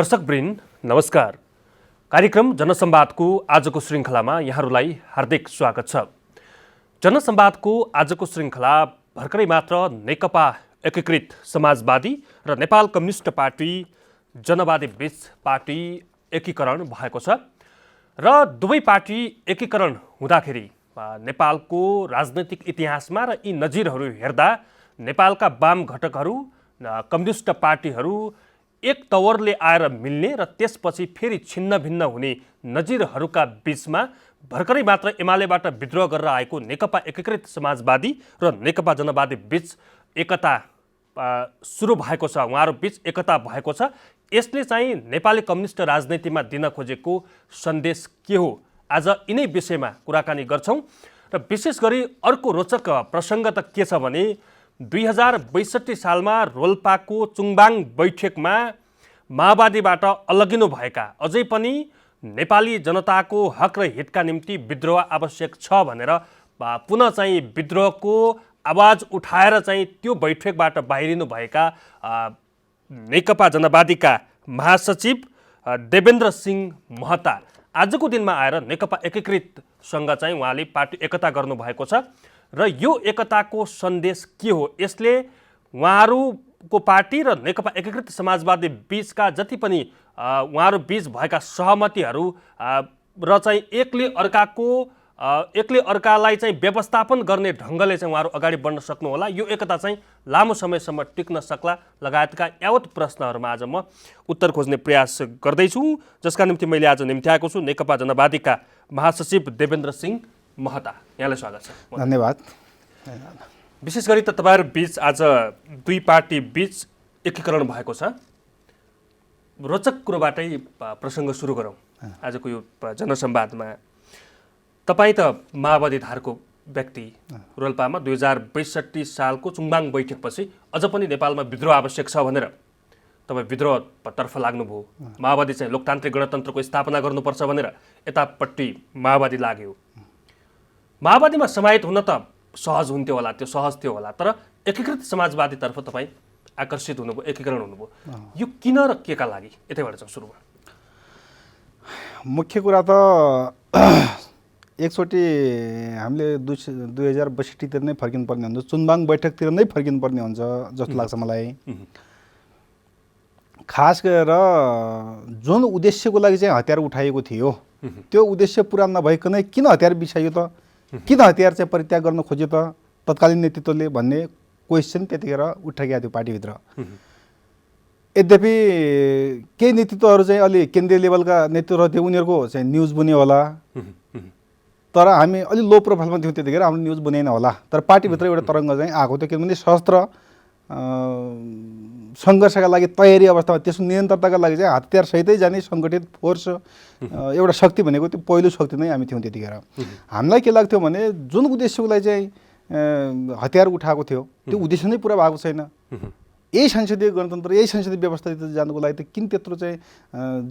दर्शकवृन्द नमस्कार। कार्यक्रम जनसंवादको आजको श्रृङ्खलामा यहाँहरूलाई हार्दिक स्वागत छ। जनसंवादको आजको श्रृङ्खला भर्खरै मात्र नेकपा एकीकृत समाजवादी र नेपाल कम्युनिस्ट पार्टी जनवादी बीच पार्टी एकीकरण भएको छ र दुवै पार्टी एकीकरण हुँदाखेरि नेपालको राजनैतिक इतिहासमा र यी नजिरहरू हेर्दा नेपालका वाम घटकहरू कम्युनिस्ट पार्टीहरू एक तवरले आएर मिल्ने र त्यसपछि फेरि छिन्न भिन्न हुने नजिरहरूका बीचमा भर्खरै मात्र एमालेबाट विद्रोह गरेर आएको नेकपा एकीकृत समाजवादी र नेकपा जनवादी बीच एकता सुरु भएको छ, उहाँहरू बीच एकता भएको छ। यसले चाहिँ नेपाली कम्युनिस्ट राजनीतिमा दिन खोजेको सन्देश के हो, आज यिनै विषयमा कुराकानी गर्छौँ। र विशेष गरी अर्को रोचक प्रसङ्ग त के छ भने 2062 सालमा रोल्पाको चुङबाङ बैठकमा माओवादीबाट अलगिनु भएका अझै पनि नेपाली जनताको हक र हितका निम्ति विद्रोह आवश्यक छ भनेर पुनः चाहिँ विद्रोहको आवाज उठाएर चाहिँ त्यो बैठकबाट बाहिरिनु भएका नेकपा जनवादीका महासचिव देवेन्द्र सिंह महता आजको दिनमा आएर नेकपा एकीकृतसँग चाहिँ उहाँले पार्टी एकता गर्नुभएको छ। र यो एकताको सन्देश के हो, यसले उहाँहरूको पार्टी र नेकपा एकीकृत समाजवादी बीचका जति पनि उहाँहरू बीच भएका सहमतिहरू र चाहिँ एकले अर्कालाई चाहिँ व्यवस्थापन गर्ने ढङ्गले चाहिँ उहाँहरू अगाडि बढ्न सक्नुहोला, यो एकता चाहिँ लामो समयसम्म टिक्न सक्ला लगायतका यावत प्रश्नहरूमा आज म उत्तर खोज्ने प्रयास गर्दैछु, जसका निम्ति मैले आज निम्त्याएको छु नेकपा जनवादीका महासचिव देवेन्द्र सिंह महता। यहाँलाई स्वागत छ। धन्यवाद। विशेष गरी त तपाईहरु बीच आज दुई पार्टी बीच एकीकरण भएको छ। रोचक कुरोबाटै प्रसङ्ग सुरु गरौँ आजको यो जनसंवादमा। तपाईँ त माओवादी धारको व्यक्ति, रोल्पामा 2062 सालको चुङबाङ बैठकपछि अझ पनि नेपालमा विद्रोह आवश्यक छ भनेर तपाईँ विद्रोहतर्फ लाग्नुभयो। माओवादी चाहिँ लोकतान्त्रिक गणतन्त्रको स्थापना गर्नुपर्छ भनेर यतापट्टि माओवादी लाग्यो। माओवादीमा समाहित हुन त सहज हुन्थ्यो होला, त्यो सहज थियो होला, तर एकीकृत समाजवादीतर्फ तपाईँ आकर्षित हुनुभयो, एकीकरण हुनुभयो। यो किन र केका लागि, यतैबाट चाहिँ सुरु भयो। मुख्य कुरा त एकचोटि हामीले 2062 नै फर्किनुपर्ने हुन्छ, चुङबाङ बैठकतिर नै फर्किनुपर्ने हुन्छ जस्तो लाग्छ मलाई। खास गरेर जुन उद्देश्यको लागि चाहिँ हतियार उठाइएको थियो त्यो उद्देश्य पुरा नभइकन किन हतियार बिसाइयो त, किन हतियार चाहिँ परित्याग गर्न खोज्यो त तत्कालीन नेतृत्वले भन्ने क्वेसन त्यतिखेर उठेको थियो पार्टीभित्र। यद्यपि केही नेतृत्वहरू चाहिँ अलि केन्द्रीय लेभलका नेतृत्वहरू थियो, उनीहरूको चाहिँ न्युज बुन्यो होला, तर हामी अलि लो प्रोफाइलमा थियौँ त्यतिखेर, हाम्रो न्युज बुनेन होला। तर पार्टीभित्र एउटा तरङ्ग चाहिँ आएको थियो, किनभने सशस्त्र सङ्घर्षका लागि तयारी अवस्थामा त्यसको निरन्तरताका लागि चाहिँ हतियार सहितै जाने सङ्गठित फोर्स एउटा शक्ति भनेको त्यो पहिलो शक्ति नै हामी थियौँ त्यतिखेर। हामीलाई के लाग्थ्यो भने जुन उद्देश्यको लागि चाहिँ हतियार उठाएको थियो त्यो उद्देश्य नै पुरा भएको छैन। यही संसदीय गणतन्त्र, यही संसदीय व्यवस्थातिर जानुको लागि त किन त्यत्रो चाहिँ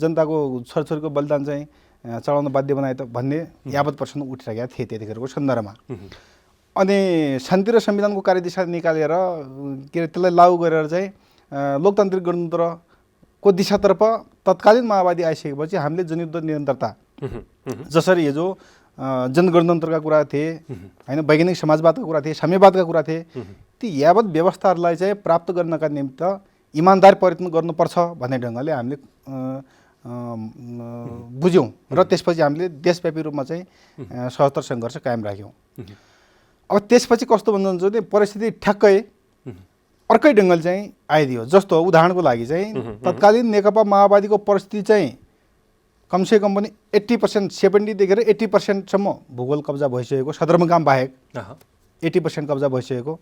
जनताको छोरछोरीको बलिदान चाहिँ चढाउन बाध्य बनाए त भन्ने यावत प्रश्न उठिरहेका थिए त्यतिखेरको सन्दर्भमा। अनि शान्ति र संविधानको कार्यदिशा निकालेर के अरे त्यसलाई लागू गरेर चाहिँ लोकतान्त्रिक गणतन्त्रको दिशातर्फ तत्कालीन माओवादी आइसकेपछि हामीले जनयुद्ध निरन्तरता जसरी हिजो जनगणतन्त्रका कुरा थिए होइन, वैज्ञानिक समाजवादका कुरा थिए, साम्यवादका कुरा थिए, ती यावत व्यवस्थाहरूलाई चाहिँ प्राप्त गर्नका निमित्त इमान्दार प्रयत्न गर्नुपर्छ भन्ने ढङ्गले हामीले बुझ्यौँ र त्यसपछि हामीले देशव्यापी रूपमा चाहिँ सशस्त्र सङ्घर्ष कायम राख्यौँ। अब त्यसपछि कस्तो भन्नुहुन्छ भने परिस्थिति ठ्याक्कै अर्कै ढङ्गले चाहिँ आइदियो। जस्तो उदाहरणको लागि चाहिँ तत्कालीन नेकपा माओवादीको परिस्थिति चाहिँ कमसेकम पनि 80% 70 देखि 80%सम्म भूगोल कब्जा भइसकेको, सदरमुकाम बाहेक 80% कब्जा भइसकेको,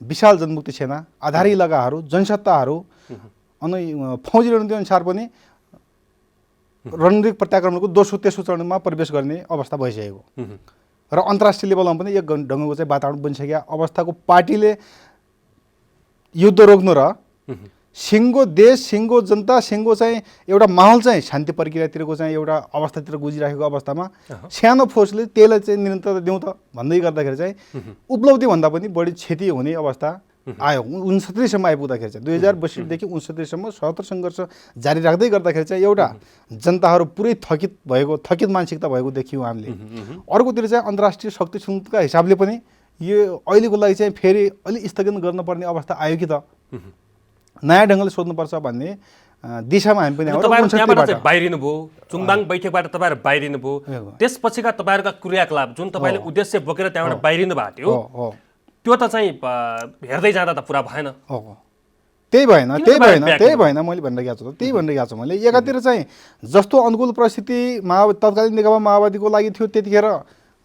विशाल जनमुक्ति सेना, आधार इलाकाहरू, जनसत्ताहरू, अनि फौजी रणनीति अनुसार पनि रणनीतिक प्रत्याक्रमणको दोस्रो तेस्रो चरणमा प्रवेश गर्ने अवस्था भइसकेको र अन्तर्राष्ट्रिय लेभलमा पनि एक ढङ्गको चाहिँ वातावरण बनिसकेको अवस्थाको पार्टीले युद्ध रोक्नु र सिङ्गो देश, सिङ्गो जनता, सिङ्गो चाहिँ एउटा माहौल चाहिँ शान्ति प्रक्रियातिरको चाहिँ एउटा अवस्थातिर गुजिराखेको अवस्थामा सानो फोर्सले त्यसलाई चाहिँ निरन्तरता दिउँ त भन्दै गर्दाखेरि चाहिँ उपलब्धि भन्दा पनि बढी क्षति हुने अवस्था आयो 69 सम्म आइपुग्दाखेरि चाहिँ 2062 देखि 69 सम्म सशस्त्र सङ्घर्ष जारी राख्दै गर्दाखेरि चाहिँ एउटा जनताहरू पुरै थकित मानसिकता भएको देखियौँ हामीले। अर्कोतिर चाहिँ अन्तर्राष्ट्रिय शक्ति सङ्घका हिसाबले पनि यो अहिलेको लागि चाहिँ फेरि अलि स्थगन गर्नुपर्ने अवस्था आयो कि त, नयाँ ढङ्गले सोध्नुपर्छ भन्ने दिशामा हामी पनि तपाईहरु त्यहाँबाट चाहिँ बाहिरिनु भयो, चुङबाङ बैठकबाट तपाईहरु बाहिरिनु भयो, त्यसपछिका तपाईहरुका क्रियाकलाप जुन तपाईले उद्देश्य बोकेर त्यहाँबाट बाहिरिनु भएको थियो त्यो त चाहिँ हेर्दै जाँदा त पुरा भएन। त्यही भएन मैले भनेर गएको छु त, त्यही भनेर गएको छु मैले। एकातिर चाहिँ जस्तो अनुकूल परिस्थिति तत्कालीन नेकपा माओवादीको लागि थियो त्यतिखेर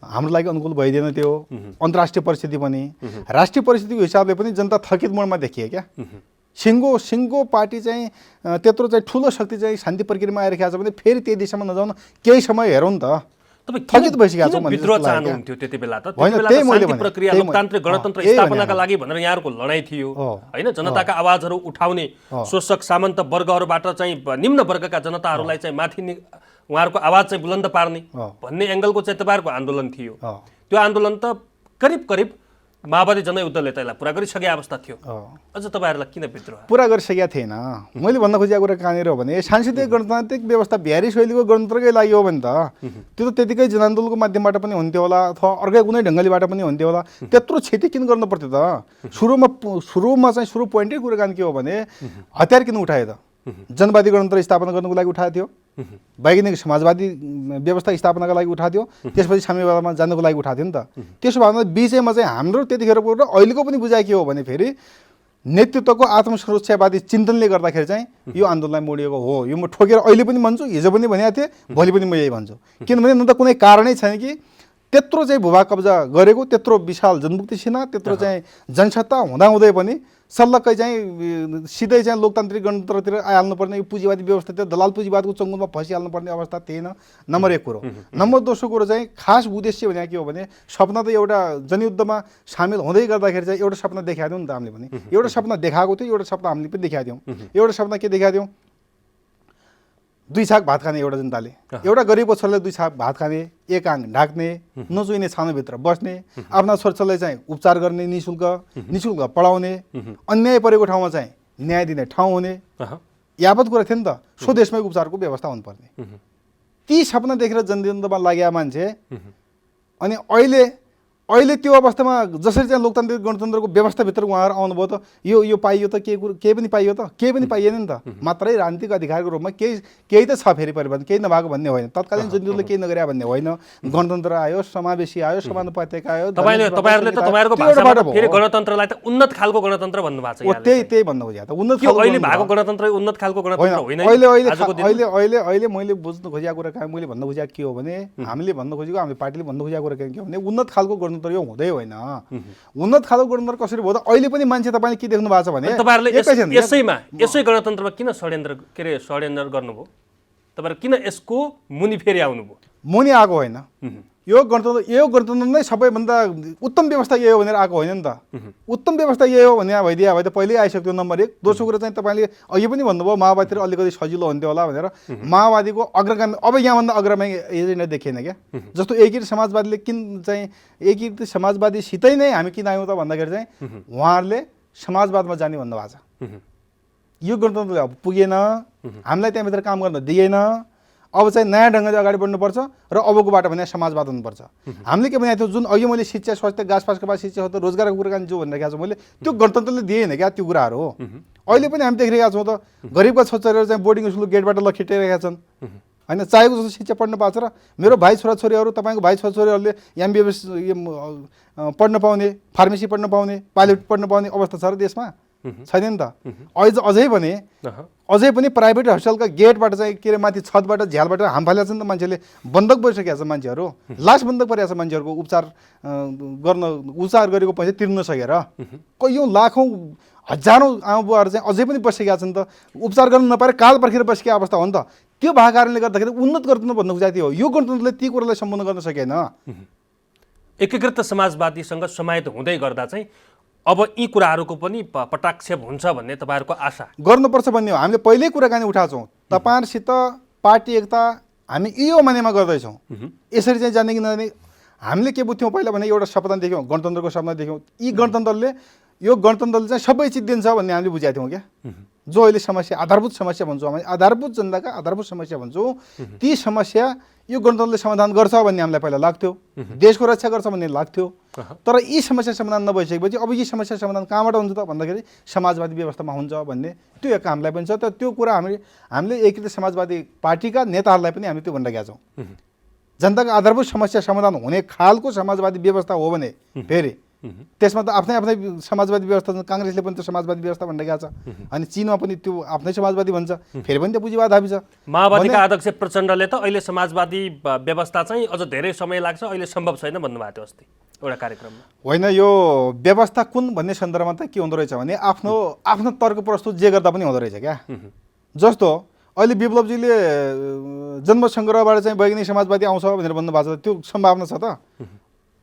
हाम्रो लागि अनुकूल भइदिएन त्यो अन्तर्राष्ट्रिय परिस्थिति पनि, राष्ट्रिय परिस्थितिको हिसाबले पनि जनता थकित मोडमा देखिए क्या। सिङ्गो पार्टी चाहिँ त्यत्रो चाहिँ ठुलो शक्ति चाहिँ शान्ति प्रक्रियामा आइरहेको छ भने फेरि त्यही दिशामा नजाउन केही समय हेरौँ न त, थकित भइसकेको छ। विद्रोह चाहनुहुन्थ्यो त्यति बेला त, त्यति बेला शान्ति प्रक्रिया लोकतान्त्रिक गणतन्त्र स्थापनाका लागि भनेर यहाँहरूको लडाइँ थियो हैन, जनताका आवाजहरू उठाउने, शोषक सामन्त वर्गहरूबाट चाहिँ निम्न वर्गका जनताहरूलाई चाहिँ माथि उहाँहरूको आवाज चाहिँ बुलन्द पार्ने भन्ने एङ्गलको चाहिँ तपाईँहरूको आन्दोलन थियो। त्यो आन्दोलन त करिब माओवादी जनयुद्धले त्यसलाई पुरा गरिसकेको अवस्था थियो, अझ तपाईँहरूलाई किन विद्रोह पुरा गरिसकेका थिएन? मैले भन्न खोजेको कुरा कहाँनिर हो भने सांसदीय गणतान्त्रिक व्यवस्था बिहारी शैलीको गणतन्त्रकै लागि हो भने त त्यो त त्यतिकै जनआन्दोलनको माध्यमबाट पनि हुन्थ्यो होला अथवा अर्कै कुनै ढङ्गलेबाट पनि हुन्थ्यो होला, त्यत्रो क्षति किन गर्नु पर्थ्यो त? सुरुमा चाहिँ पोइन्टै कुराकानी के हो भने हतियार किन उठायो त? जनवादी गणतन्त्र स्थापना गर्नुको लागि उठाएको थियो, वैज्ञानिक समाजवादी व्यवस्था स्थापनाका लागि उठाएको थियो, त्यसपछि साम्यवादमा जानुको लागि उठाएको थियो नि त। त्यसो भए बिचमा चाहिँ हाम्रो त्यतिखेरको र अहिलेको पनि बुझाइ के हो भने फेरि नेतृत्वको आत्मसुरक्षावादी चिन्तनले गर्दाखेरि चाहिँ यो आन्दोलनलाई मोडिएको हो। यो म ठोकेर अहिले पनि भन्छु, हिजो पनि भनेको थिएँ, भोलि पनि म यही भन्छु। किनभने न त कुनै कारणै छैन कि त्यत्रो चाहिँ भूभाग कब्जा गरेको, त्यत्रो विशाल जनमुक्ति सेना, त्यत्रो चाहिँ जनसत्ता हुँदाहुँदै पनि सल्लक्कै चाहिँ सिधै चाहिँ लोकतान्त्रिक गणतन्त्रतिर आइहाल्नुपर्ने, यो पुँजीवादी व्यवस्थातिर दलाल पुँजीवादको चङ्गुलमा फसिहाल्नुपर्ने अवस्था थिएन, नम्बर 1 कुरो। नम्बर 2 कुरो चाहिँ खास उद्देश्य भने के हो भने सपना त एउटा जनयुद्धमा सामेल हुँदै गर्दाखेरि चाहिँ एउटा सपना देखाएको थियौँ नि त हामीले पनि, एउटा सपना देखाएको थियो, एउटा सपना हामीले पनि देखाएको थियौँ। एउटा सपना के देखाएको थियौँ? 2 छाक भात खाने एउटा जनताले, एउटा गरिबको छोराले 2 छाक भात खाने, एक आङ ढाक्ने, नचुइने छानोभित्र बस्ने, आफ्ना छोराछोरीलाई चाहिँ उपचार गर्ने, निःशुल्क पढाउने, अन्याय परेको ठाउँमा चाहिँ न्याय दिने ठाउँ हुने, यावत कुरा थियो नि त। स्वदेशमै उपचारको व्यवस्था हुनुपर्ने, ती सपना देखेर जनयुद्धमा लागेका मान्छे अनि अहिले त्यो अवस्थामा जसरी चाहिँ लोकतान्त्रिक गणतन्त्रको व्यवस्थाभित्र उहाँहरू आउनुभयो त यो पाइयो त, केही पनि पाइयो त? केही पनि पाइएन नि त। मात्रै राजनीतिक अधिकारको रूपमा केही त छ फेरि परिवर्तन, केही नभएको भन्ने होइन, तत्कालीन जनयुद्धले केही नगरे भन्ने होइन। गणतन्त्र आयो, समावेशी आयो, समानुपातिक आयो। तपाईहरुले त तपाईहरुको भाषाबाट फेरि गणतन्त्रलाई त उन्नत खालको गणतन्त्र भन्नु भएको छ। त्यही भन्नु खोजेको त उन्नत खालको अहिले भएको गणतन्त्र उन्नत खालको गणतन्त्र होइन। अहिले मैले बुझ्नु खोजेको कुरा के, मैले भन्नु खोजेको के हो भने हामीले भन्नु खोजेको, हामीले पार्टीले भन्नु खोजेको कुरा के हो भने उन्नत खालको गणतन्त्र यो हुँदै होइन। उन्नत खालको गणतन्त्र कसरी भयो त? अहिले पनि मान्छे तपाईँले के देख्नु भएको छ भने तपाईहरुले यसै गणतन्त्रमा किन षड्यन्त्र गर्नुभयो? तपाईहरु किन यसको मुनि फेरि आउनुभयो? मुनि आएको होइन, यो गणतन्त्र नै सबैभन्दा उत्तम व्यवस्था यही हो भनेर आएको होइन नि त। उत्तम व्यवस्था यही हो भने भइदियो भए त पहिल्यै आइसक्यो, नम्बर 1। दोस्रो कुरा चाहिँ तपाईँले अघि पनि भन्नुभयो माओवादीतिर अलिकति सजिलो हुन्थ्यो होला भनेर। माओवादीको अग्रगामी अब यहाँभन्दा अग्रगामी एजेन्डा देखिएन क्या। जस्तो एकीकृत समाजवादीले किन चाहिँ एकीकृत समाजवादीसितै नै हामी किन आयौँ त भन्दाखेरि चाहिँ उहाँहरूले समाजवादमा जाने भन्नुभएको छ। यो गणतन्त्रले अब पुगेन, हामीलाई त्यहाँभित्र काम गर्न दिएन, अब चाहिँ नयाँ ढङ्गले अगाडि बढ्नुपर्छ र अबको बाटो भने समाजवाद हुनुपर्छ। हामीले के भनेको थियौँ, जुन अघि मैले शिक्षा, स्वास्थ्य, घाँसपासको बाद शिक्षा, रोजगारको कुराकानी जो भनिरहेको छु मैले, त्यो गणतन्त्रले दिएन क्या त्यो कुराहरू हो। अहिले पनि हामी देखिरहेका छौँ त गरिबका छोराछोरीहरू चाहिँ बोर्डिङ स्कुलको गेटबाट लखेटिरहेका छन् होइन, चाहेको जस्तो शिक्षा पढ्न पाएको छ। र मेरो भाइ छोराछोरीहरू, तपाईँको भाइ छोराछोरीहरूले एमबिबिएस पढ्न पाउने, फार्मेसी पढ्न पाउने, पाइलट पढ्न पाउने अवस्था छ र देशमा? छैन नि त। अझै पनि प्राइभेट हस्पिटलका गेटबाट चाहिँ के अरे माथि छतबाट झ्यालबाट हाम फालेको छ नि त मान्छेले, बन्दक भइसकेको छ मान्छेहरू, लास बन्दक परेको छ मान्छेहरूको उपचार गरेको पैसा तिर्न नसकेर। कैयौँ लाखौँ हजारौँ आमाबुवाहरू चाहिँ अझै पनि बसिसकेका छन् त, उपचार गर्न नपाएर काल पर्खेर बसेको अवस्था हो नि त। त्यो भएको कारणले गर्दाखेरि उन्नत गणतन्त्र भन्नु खोजेको थियो, यो गणतन्त्रले ती कुरालाई सम्बोधन गर्न सकेन। एकीकृत समाजवादीसँग समाहित हुँदै गर्दा चाहिँ अब यी कुराहरूको पनि पटाक्षेप हुन्छ भन्ने तपाईँहरूको आशा गर्नुपर्छ भन्ने हो। हामीले पहिल्यै कुराकानी उठाएको छौँ, तपाईँहरूसित पार्टी एकता हामी यो मानेमा गर्दैछौँ। यसरी चाहिँ जाने कि नजाने हामीले के बुझ्थ्यौँ पहिला भने एउटा सपना देख्यौँ, गणतन्त्रको सपना देख्यौँ। यी गणतन्त्रले यो गणतन्त्रले चाहिँ सबै चिज दिन्छ भन्ने हामीले बुझेका थियौँ क्या। जो अहिले समस्या आधारभूत समस्या भन्छौँ हामी, आधारभूत जनताका आधारभूत समस्या भन्छौँ, ती समस्या यो गणतन्त्रले समाधान गर्छ भन्ने हामीलाई पहिला लाग्थ्यो, देशको रक्षा गर्छ भन्ने लाग्थ्यो। तर यी समस्या समाधान नभइसकेपछि अब यी समस्या समाधान कहाँबाट हुन्छ त भन्दाखेरि समाजवादी व्यवस्थामा हुन्छ भन्ने त्यो एक हामीलाई पनि छ। त त्यो कुरा हामीले एकीकृत समाजवादी पार्टीका नेताहरूलाई पनि हामी त्यो भनेर गएका छौँ। जनताको आधारभूत समस्या समाधान हुने खालको समाजवादी व्यवस्था हो भने फेरि त्यसमा त आफ्नै आफ्नै समाजवादी व्यवस्था छ। काङ्ग्रेसले पनि त्यो समाजवादी व्यवस्था भनेर गएको छ, अनि चीनमा पनि त्यो आफ्नै समाजवादी भन्छ, फेरि पनि त्यो पुँजीवाद हाबी छ। माओवादीका अध्यक्ष प्रचण्डले त अहिले समाजवादी व्यवस्था चाहिँ अझ धेरै समय लाग्छ, अहिले सम्भव छैन भन्नुभएको थियो अस्ति एउटा कार्यक्रममा। होइन, यो व्यवस्था कुन भन्ने सन्दर्भमा त के हुँदो रहेछ भने आफ्नो तर्क प्रस्तुत जे गर्दा पनि हुँदो रहेछ क्या। जस्तो अहिले विप्लवजीले जन्म सङ्ग्रहबाट चाहिँ वैज्ञानिक समाजवादी आउँछ भनेर भन्नुभएको छ, त्यो सम्भावना छ त?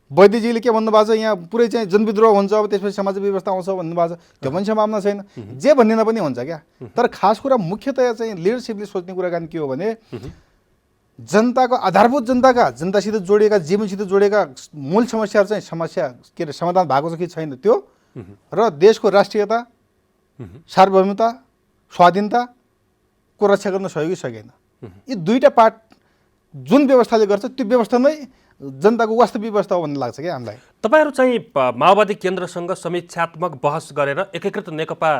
वैद्यजीले के भन्नुभएको छ, यहाँ पुरै चाहिँ जनविद्रोह हुन्छ, अब त्यसपछि समाज व्यवस्था आउँछ भन्नुभएको छ, त्यो पनि सम्भावना छैन। जे भन्ने पनि हुन्छ क्या। तर खास कुरा मुख्यतया चाहिँ लिडरसिपले सोच्ने कुराकानी के हो भने जनताको आधारभूत जनतासित जोडिएका जीवनसित जोडिएका मूल समस्याहरू चाहिँ के अरे समाधान भएको छ कि छैन त्यो, र देशको राष्ट्रियता, सार्वभौमता, स्वाधीनताको रक्षा गर्न सक्यो कि सकेन। यी दुईटा पार्ट जुन व्यवस्थाले गर्छ त्यो व्यवस्था नै जनताको वास्तविक व्यवस्था हो भन्ने लाग्छ क्या हामीलाई। तपाईँहरू चाहिँ माओवादी केन्द्रसँग समीक्षात्मक बहस गरेर एकीकृत नेकपा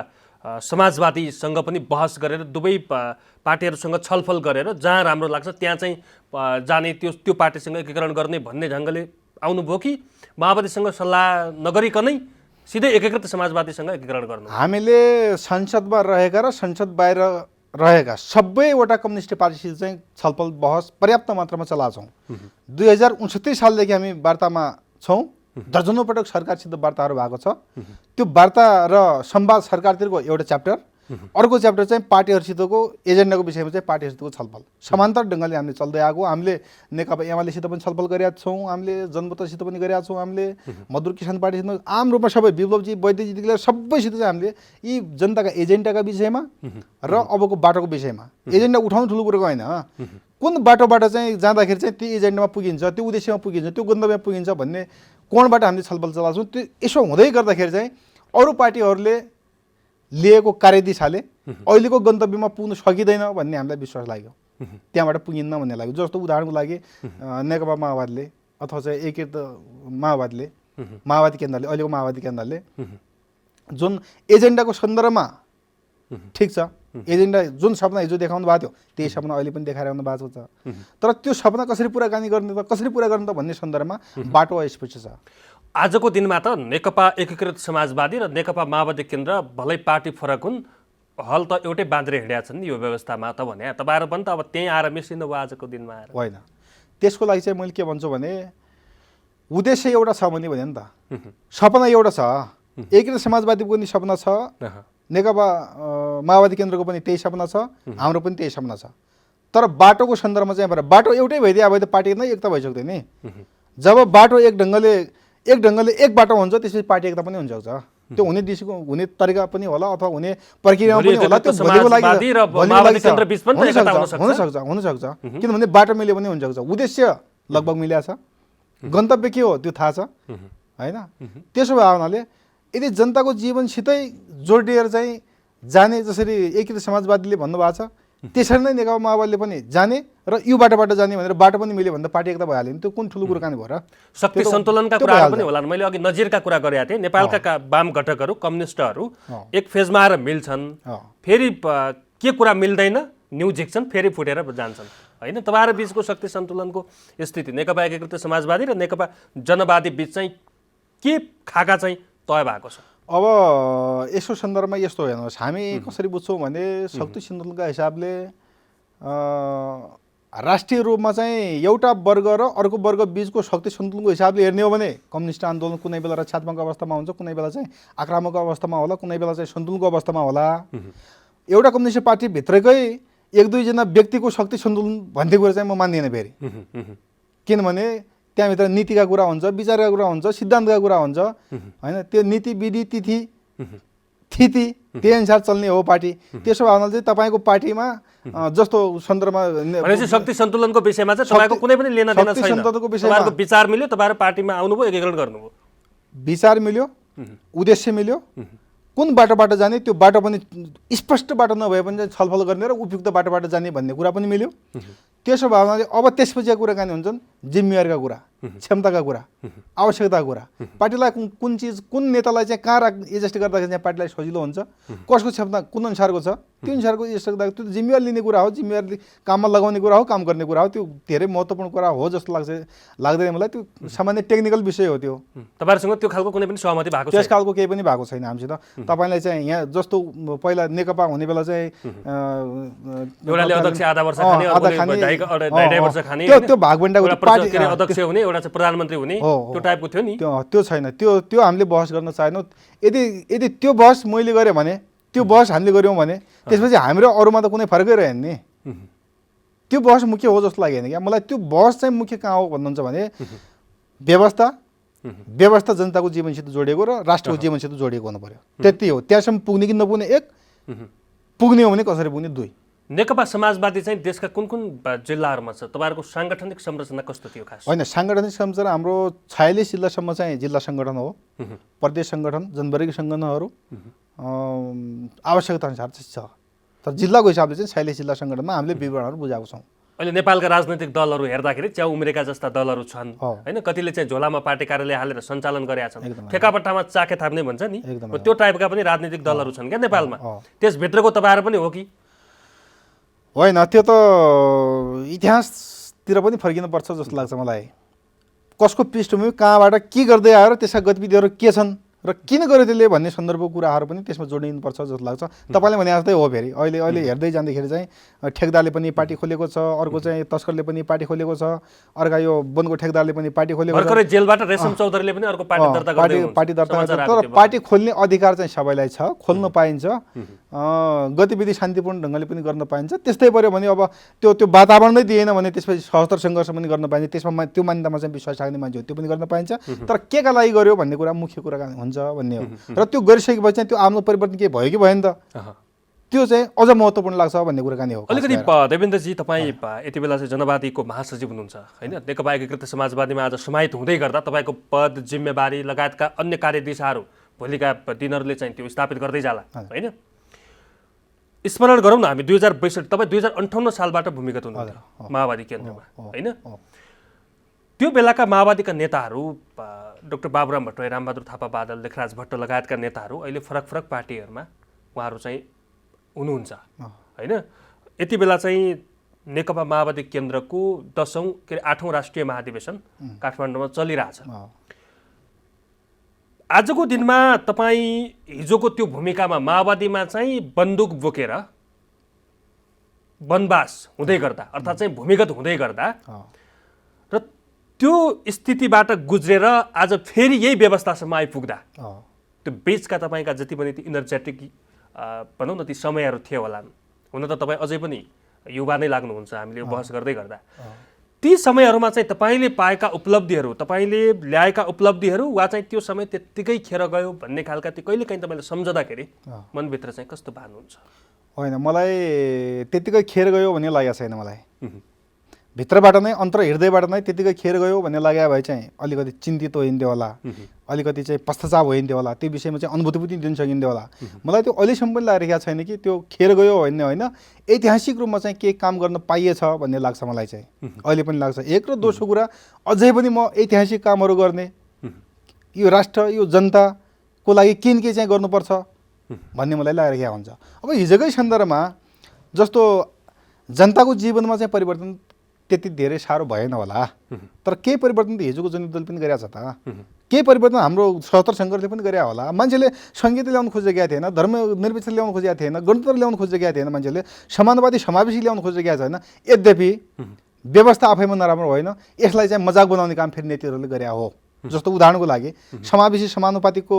समाजवादीसँग पनि बहस गरेर दुवै पार्टीहरूसँग छलफल गरेर जहाँ राम्रो लाग्छ त्यहाँ चाहिँ जाने, त्यो पार्टीसँग एकीकरण गर्ने भन्ने ढङ्गले आउनुभयो कि माओवादीसँग सल्लाह नगरिकनै सिधै एकीकृत समाजवादीसँग एकीकरण गर्नु? हामीले संसदमा रहेका र संसद बाहिर रहेका सबैवटा कम्युनिस्ट पार्टीसित चाहिँ छलफल बहस पर्याप्त मात्रामा चलाएको छौँ। 2069 सालदेखि हामी वार्तामा छौँ, दर्जनौँ पटक सरकारसित वार्ताहरू भएको छ। त्यो वार्ता र संवाद सरकारतिरको एउटा च्याप्टर, अर्को च्याप्टर चाहिँ पार्टीहरूसितको एजेन्डाको विषयमा चाहिँ पार्टीहरूसितको छलफल समान्तर ढङ्गले हामीले चल्दै आएको। हामीले नेकपा एमालेसित पनि छलफल गरेका छौँ, हामीले जनमतसित पनि गरेका छौँ, हामीले मजदुर किसान पार्टीसित, आम रूपमा सबै विप्लवजी वैद्यजीदेखि लिएर सबैसित चाहिँ हामीले यी जनताका एजेन्डाका विषयमा र अबको बाटोको विषयमा, एजेन्डा उठाउनु ठुलो कुरो होइन, कुन बाटोबाट चाहिँ जाँदाखेरि चाहिँ त्यो एजेन्डामा पुगिन्छ, त्यो उद्देश्यमा पुगिन्छ, त्यो गन्तव्यमा पुगिन्छ भन्ने कोणबाट हामीले छलफल चलाउँछौँ। त्यो यसो हुँदै गर्दाखेरि चाहिँ अरू पार्टीहरूले लिएको कार्यदिशाले अहिलेको गन्तव्यमा पुग्न सकिँदैन भन्ने हामीलाई विश्वास लाग्यो, त्यहाँबाट पुगिन्न भन्ने लाग्यो। जस्तो उदाहरणको लागि नेकपा माओवादीले अथवा चाहिँ एकीकृत माओवादीले, माओवादी केन्द्रले, अहिलेको माओवादी केन्द्रले जुन एजेन्डाको सन्दर्भमा ठिक छ, एजेन्डा जुन सपना हिजो देखाउनु भएको थियो त्यही सपना अहिले पनि देखाइरहनु भएको छ, तर त्यो सपना कसरी पुरा गर्ने त भन्ने सन्दर्भमा बाटो अस्पष्ट छ। आजको दिनमा त नेकपा एकीकृत समाजवादी र नेकपा माओवादी केन्द्र भलै पार्टी फरक हुन्, हल त एउटै बाँध्रे हिँडेका छन् नि यो व्यवस्थामा त भने तपाईँहरू पनि त अब त्यहीँ आएर मिसिनु भयो आजको दिनमा आएर? होइन, त्यसको लागि चाहिँ मैले के भन्छु भने उद्देश्य एउटा छ भने नि त, सपना एउटा छ, एकीकृत समाजवादीको पनि सपना छ, नेकपा माओवादी केन्द्रको पनि त्यही सपना छ, हाम्रो पनि त्यही सपना छ। तर बाटोको सन्दर्भमा चाहिँ बाटो एउटै भइदियो अब त पार्टी नै एकता भइसक्यो नि। जब बाटो एक ढङ्गले एक बाटो हुन्छ त्यसपछि पार्टी एकता पनि हुन्छ, त्यो हुने दिशको हुने तरिका पनि होला अथवा हुने प्रक्रिया पनि होला, त्यो हुन सक्छ किनभने बाटो मिल्यो भने हुन्छ, उद्देश्य लगभग मिलेको छ, गन्तव्य के हो त्यो थाहा छ होइन। त्यसो भए हुनाले यदि जनताको जीवनसितै जोडिएर चाहिँ जाने, जसरी एकीकृत समाजवादीले भन्नुभएको छ त्यसरी नै नेकपा माओवादीले पनि जाने र यो बाटोबाट जाने भनेर बाटो पनि मिल्यो भने त पार्टी एकता भइहाल्यो नि, त्यो कुन ठुलो कुरो कानी भयो र? शक्ति सन्तुलनका कुराहरू पनि होला। मैले अघि नजिरका कुरा गरेका थिएँ, नेपालका वाम घटकहरू कम्युनिस्टहरू एक फेजमा आएर मिल्छन्, फेरि के कुरा मिल्दैन न्यु झिक्छन्, फेरि फुटेर जान्छन् होइन। तपाईँहरू बिचको शक्ति सन्तुलनको स्थिति नेकपा एकीकृत समाजवादी र नेकपा जनवादी बिच चाहिँ के खाका चाहिँ तय भएको छ? अब यसो सन्दर्भमा यस्तो हेर्नुहोस्, हामी कसरी बुझ्छौँ भने शक्ति सन्तुलनका हिसाबले राष्ट्रिय रूपमा चाहिँ एउटा वर्ग र अर्को वर्ग बिचको शक्ति सन्तुलनको हिसाबले हेर्ने हो भने कम्युनिस्ट आन्दोलन कुनै बेला रक्षात्मक अवस्थामा हुन्छ, कुनै बेला चाहिँ आक्रामक अवस्थामा होला, कुनै बेला चाहिँ सन्तुलनको अवस्थामा होला। एउटा कम्युनिस्ट पार्टीभित्रकै एक दुईजना व्यक्तिको शक्ति सन्तुलन भन्ने कुरा चाहिँ म मान्दिनँ फेरि, किनभने त्यहाँभित्र नीतिका कुरा हुन्छ, विचारका कुरा हुन्छ, सिद्धान्तका कुरा हुन्छ होइन। त्यो नीति विधि तिथि थिति त्यही अनुसार चल्ने हो पार्टी। त्यसो भए चाहिँ तपाईँको पार्टीमा जस्तो सन्दर्भमा शक्ति सन्तुलनको विषयमा चाहिँ तपाईँको कुनै पनि लेना देना छैन, तपाईँको विचार मिल्यो, तपाईँहरू पार्टीमा आउनुभयो, एकीकरण गर्नुभयो, विचार मिल्यो, उद्देश्य मिल्यो, कुन बाटोबाट जाने त्यो बाटो पनि स्पष्ट बाटो नभए पनि चाहिँ छलफल गर्ने र उपयुक्त बाटोबाट जाने भन्ने कुरा पनि मिल्यो। त्यसो भए हुनाले अब त्यसपछिका कुराकानी हुन्छन् जिम्मेवारीका कुरा, क्षमताका कुरा, आवश्यकताका कुरा, पार्टीलाई कुन चिज कुन नेतालाई चाहिँ कहाँ एडजस्ट गर्दाखेरि चाहिँ पार्टीलाई सजिलो हुन्छ, कसको क्षमता कुन अनुसारको छ त्यो अनुसारको एडजस्ट गर्दा त्यो जिम्मेवारी लिने कुरा हो, जिम्मेवारी काममा लगाउने कुरा हो, काम गर्ने कुरा हो। त्यो धेरै महत्त्वपूर्ण कुरा हो जस्तो लाग्दैन मलाई। त्यो सामान्य टेक्निकल विषय हो। त्यो तपाईँहरूसँग त्यो खालको कुनै पनि सहमति भएको त्यस खालको केही पनि भएको छैन हामीसित। तपाईँलाई चाहिँ यहाँ जस्तो पहिला नेकपा हुने बेला चाहिँ एउटाले अध्यक्ष आधा वर्ष खाने, ढाई वर्ष खाने, त्यो भागबण्डाको पार्टी अध्यक्ष हुने, एउटा चाहिँ प्रधानमन्त्री हुने, त्यो टाइपको थियो नि। त्यो छैन। त्यो हामीले बहस गर्न चाहेनौँ। यदि त्यो बहस मैले गरेँ भने, त्यो बहस हामीले गऱ्यौँ भने त्यसपछि हामी र अरूमा त कुनै फरकै रहेन नि। त्यो बहस मुख्य हो जस्तो लागेन क्या मलाई। त्यो बहस चाहिँ मुख्य कहाँ हो भन्नुहुन्छ भने व्यवस्था जनताको जीवनसित जोडिएको र राष्ट्रको जीवनसित जोडिएको हुनु पर्यो। त्यति हो। त्यहाँसम्म पुग्ने कि नपुग्ने एक, पुग्ने हो भने कसरी पुग्ने दुई। नेकपा समाजवादी चाहिँ देशका कुन कुन जिल्लाहरूमा छ? तपाईँहरूको साङ्गठनिक संरचना कस्तो थियो खास? होइन, साङ्गठनिक संरचना हाम्रो 46 जिल्लासम्म चाहिँ जिल्ला सङ्गठन हो। प्रदेश सङ्गठन, जनवर्गीय सङ्गठनहरू आवश्यकता अनुसार चाहिँ छ। तर जिल्लाको हिसाबले चाहिँ 46 जिल्ला सङ्गठनमा हामीले विवरणहरू बुझाएको छौँ। अहिले नेपालका राजनैतिक दलहरू हेर्दाखेरि च्याउ उम्रेका जस्ता दलहरू छन् होइन, कतिले चाहिँ झोलामा पार्टी कार्यालय हालेर सञ्चालन गरेका छन्, ठेकापट्टामा चाखे थाप्ने भन्छ नि, त्यो टाइपका पनि राजनीतिक दलहरू छन् क्या नेपालमा। त्यसभित्रको तपाईँहरू पनि हो कि होइन? त्यो त इतिहासतिर पनि फर्किनुपर्छ जस्तो लाग्छ मलाई। कसको पृष्ठभूमि, कहाँबाट के गर्दै आएर त्यसका गतिविधिहरू के छन् र किन गर्यो त्यसले भन्ने सन्दर्भको कुराहरू पनि त्यसमा जोडिनुपर्छ जस्तो लाग्छ। तपाईँले भने जस्तै हो। फेरि अहिले हेर्दै जाँदाखेरि चाहिँ ठेकदारले पनि पार्टी खोलेको छ, अर्को चाहिँ तस्करले पनि पार्टी खोलेको छ, अर्का यो वनको ठेकदारले पनि पार्टी खोलेको छ, भर्खरै जेलबाट रेशम चौधरीले पनि अर्को पार्टी दर्ता गर्दै। तर पार्टी खोल्ने अधिकार चाहिँ सबैलाई छ, खोल्न पाइन्छ, गतिविधि शान्तिपूर्ण ढङ्गले पनि गर्न पाइन्छ। त्यस्तै पऱ्यो भने अब त्यो वातावरण नै दिएन भने त्यसपछि सशस्त्र सङ्घर्ष पनि गर्न पाइन्छ। त्यसमा त्यो मान्यतामा चाहिँ विश्वास राख्ने मान्छे हो, त्यो पनि गर्न पाइन्छ। तर के का लागि गर्यो भन्ने कुरा मुख्य कुरा हुन्छ भन्ने हो। र त्यो गरिसकेपछि चाहिँ त्यो आफ्नो परिवर्तन के भयो कि भएन त, त्यो चाहिँ अझ महत्त्वपूर्ण लाग्छ भन्ने कुराकानी हो। अलिकति देवेन्द्रजी, तपाईँ यति बेला चाहिँ जनवादीको महासचिव हुनुहुन्छ होइन, नेकपा एकीकृत समाजवादीमा आज समाहित हुँदै गर्दा तपाईँको पद, जिम्मेवारी लगायतका अन्य कार्यदिशाहरू भोलिका दिनहरूले चाहिँ त्यो स्थापित गर्दै जाला होइन। स्मरण गरौँ न हामी 2062, तपाईँ 2058 सालबाट भूमिगत हुनुहुन्थ्यो माओवादी केन्द्रमा होइन। त्यो बेलाका माओवादीका नेताहरू डाक्टर बाबुराम भट्टराई, रामबहादुर थापा बादल, लेखराज भट्ट लगायतका नेताहरू अहिले फरक फरक पार्टीहरूमा उहाँहरू चाहिँ हुनुहुन्छ होइन। यति बेला चाहिँ नेकपा माओवादी केन्द्रको 8औं राष्ट्रिय महाधिवेशन काठमाडौँमा चलिरहेछ। आजको दिनमा तपाईँ हिजोको त्यो भूमिकामा माओवादीमा चाहिँ बन्दुक बोकेर वनवास हुँदै गर्दा, अर्थात् चाहिँ भूमिगत हुँदै गर्दा र त्यो स्थितिबाट गुज्रेर आज फेरि यही व्यवस्थासम्म आइपुग्दा त्यो बिचका तपाईँका जति पनि ती इनर्जेटिक भनौँ न ती समयहरू थिए होला। हुन त तपाईँ अझै पनि युवा नै लाग्नुहुन्छ हामीले यो बहस गर्दै गर्दा। ती समयहरूमा चाहिँ तपाईँले पाएका उपलब्धिहरू, तपाईँले ल्याएका उपलब्धिहरू वा चाहिँ त्यो समय त्यत्तिकै खेर गयो भन्ने खालका त्यो कहिलेकाहीँ तपाईँले सम्झँदाखेरि मनभित्र चाहिँ कस्तो भानुहुन्छ? होइन, मलाई त्यत्तिकै खेर गयो भन्ने लागेको छैन। मलाई भित्रबाट नै, अन्तर हृदयबाट नै त्यत्तिकै खेर गयो भन्ने लाग्यो भए चाहिँ अलिकति चिन्तित होइन्थ्यो होला, अलिकति चाहिँ पश्चाताप होइन्थ्यो होला, त्यो विषयमा चाहिँ अनुभूति पनि दिन सकिन्थ्यो होला। मलाई त्यो अहिलेसम्म पनि लागिरहेको छैन कि त्यो खेर गयो भन्ने होइन, ऐतिहासिक रूपमा चाहिँ केही काम गर्न पाइएछ भन्ने लाग्छ मलाई चाहिँ। अहिले पनि लाग्छ। एक र दोस्रो कुरा, अझै पनि म ऐतिहासिक कामहरू गर्ने, यो राष्ट्र, यो जनताको लागि के न के चाहिँ गर्नुपर्छ भन्ने मलाई लागिरहेको हुन्छ। अब हिजोकै सन्दर्भमा जस्तो जनताको जीवनमा चाहिँ परिवर्तन त्यति धेरै साह्रो भएन होला, तर केही परिवर्तन त हिजोको जनता दल पनि गरेको छ त। केही परिवर्तन हाम्रो सशस्त्र सङ्घर्षले पनि गरे होला। मान्छेले सङ्गीत ल्याउनु खोजेका थिएन, धर्म निरपेक्ष ल्याउनु खोजेका थिएन, गणतन्त्र ल्याउनु खोजेका थिएन, मान्छेले समाजवादी समावेशी ल्याउनु खोजेका छैन। यद्यपि व्यवस्था आफैमा नराम्रो होइन, यसलाई चाहिँ मजाक बनाउने काम फेरि नेताहरूले गरे हो। जस्तो उदाहरणको लागि समावेशी समानुपातिकको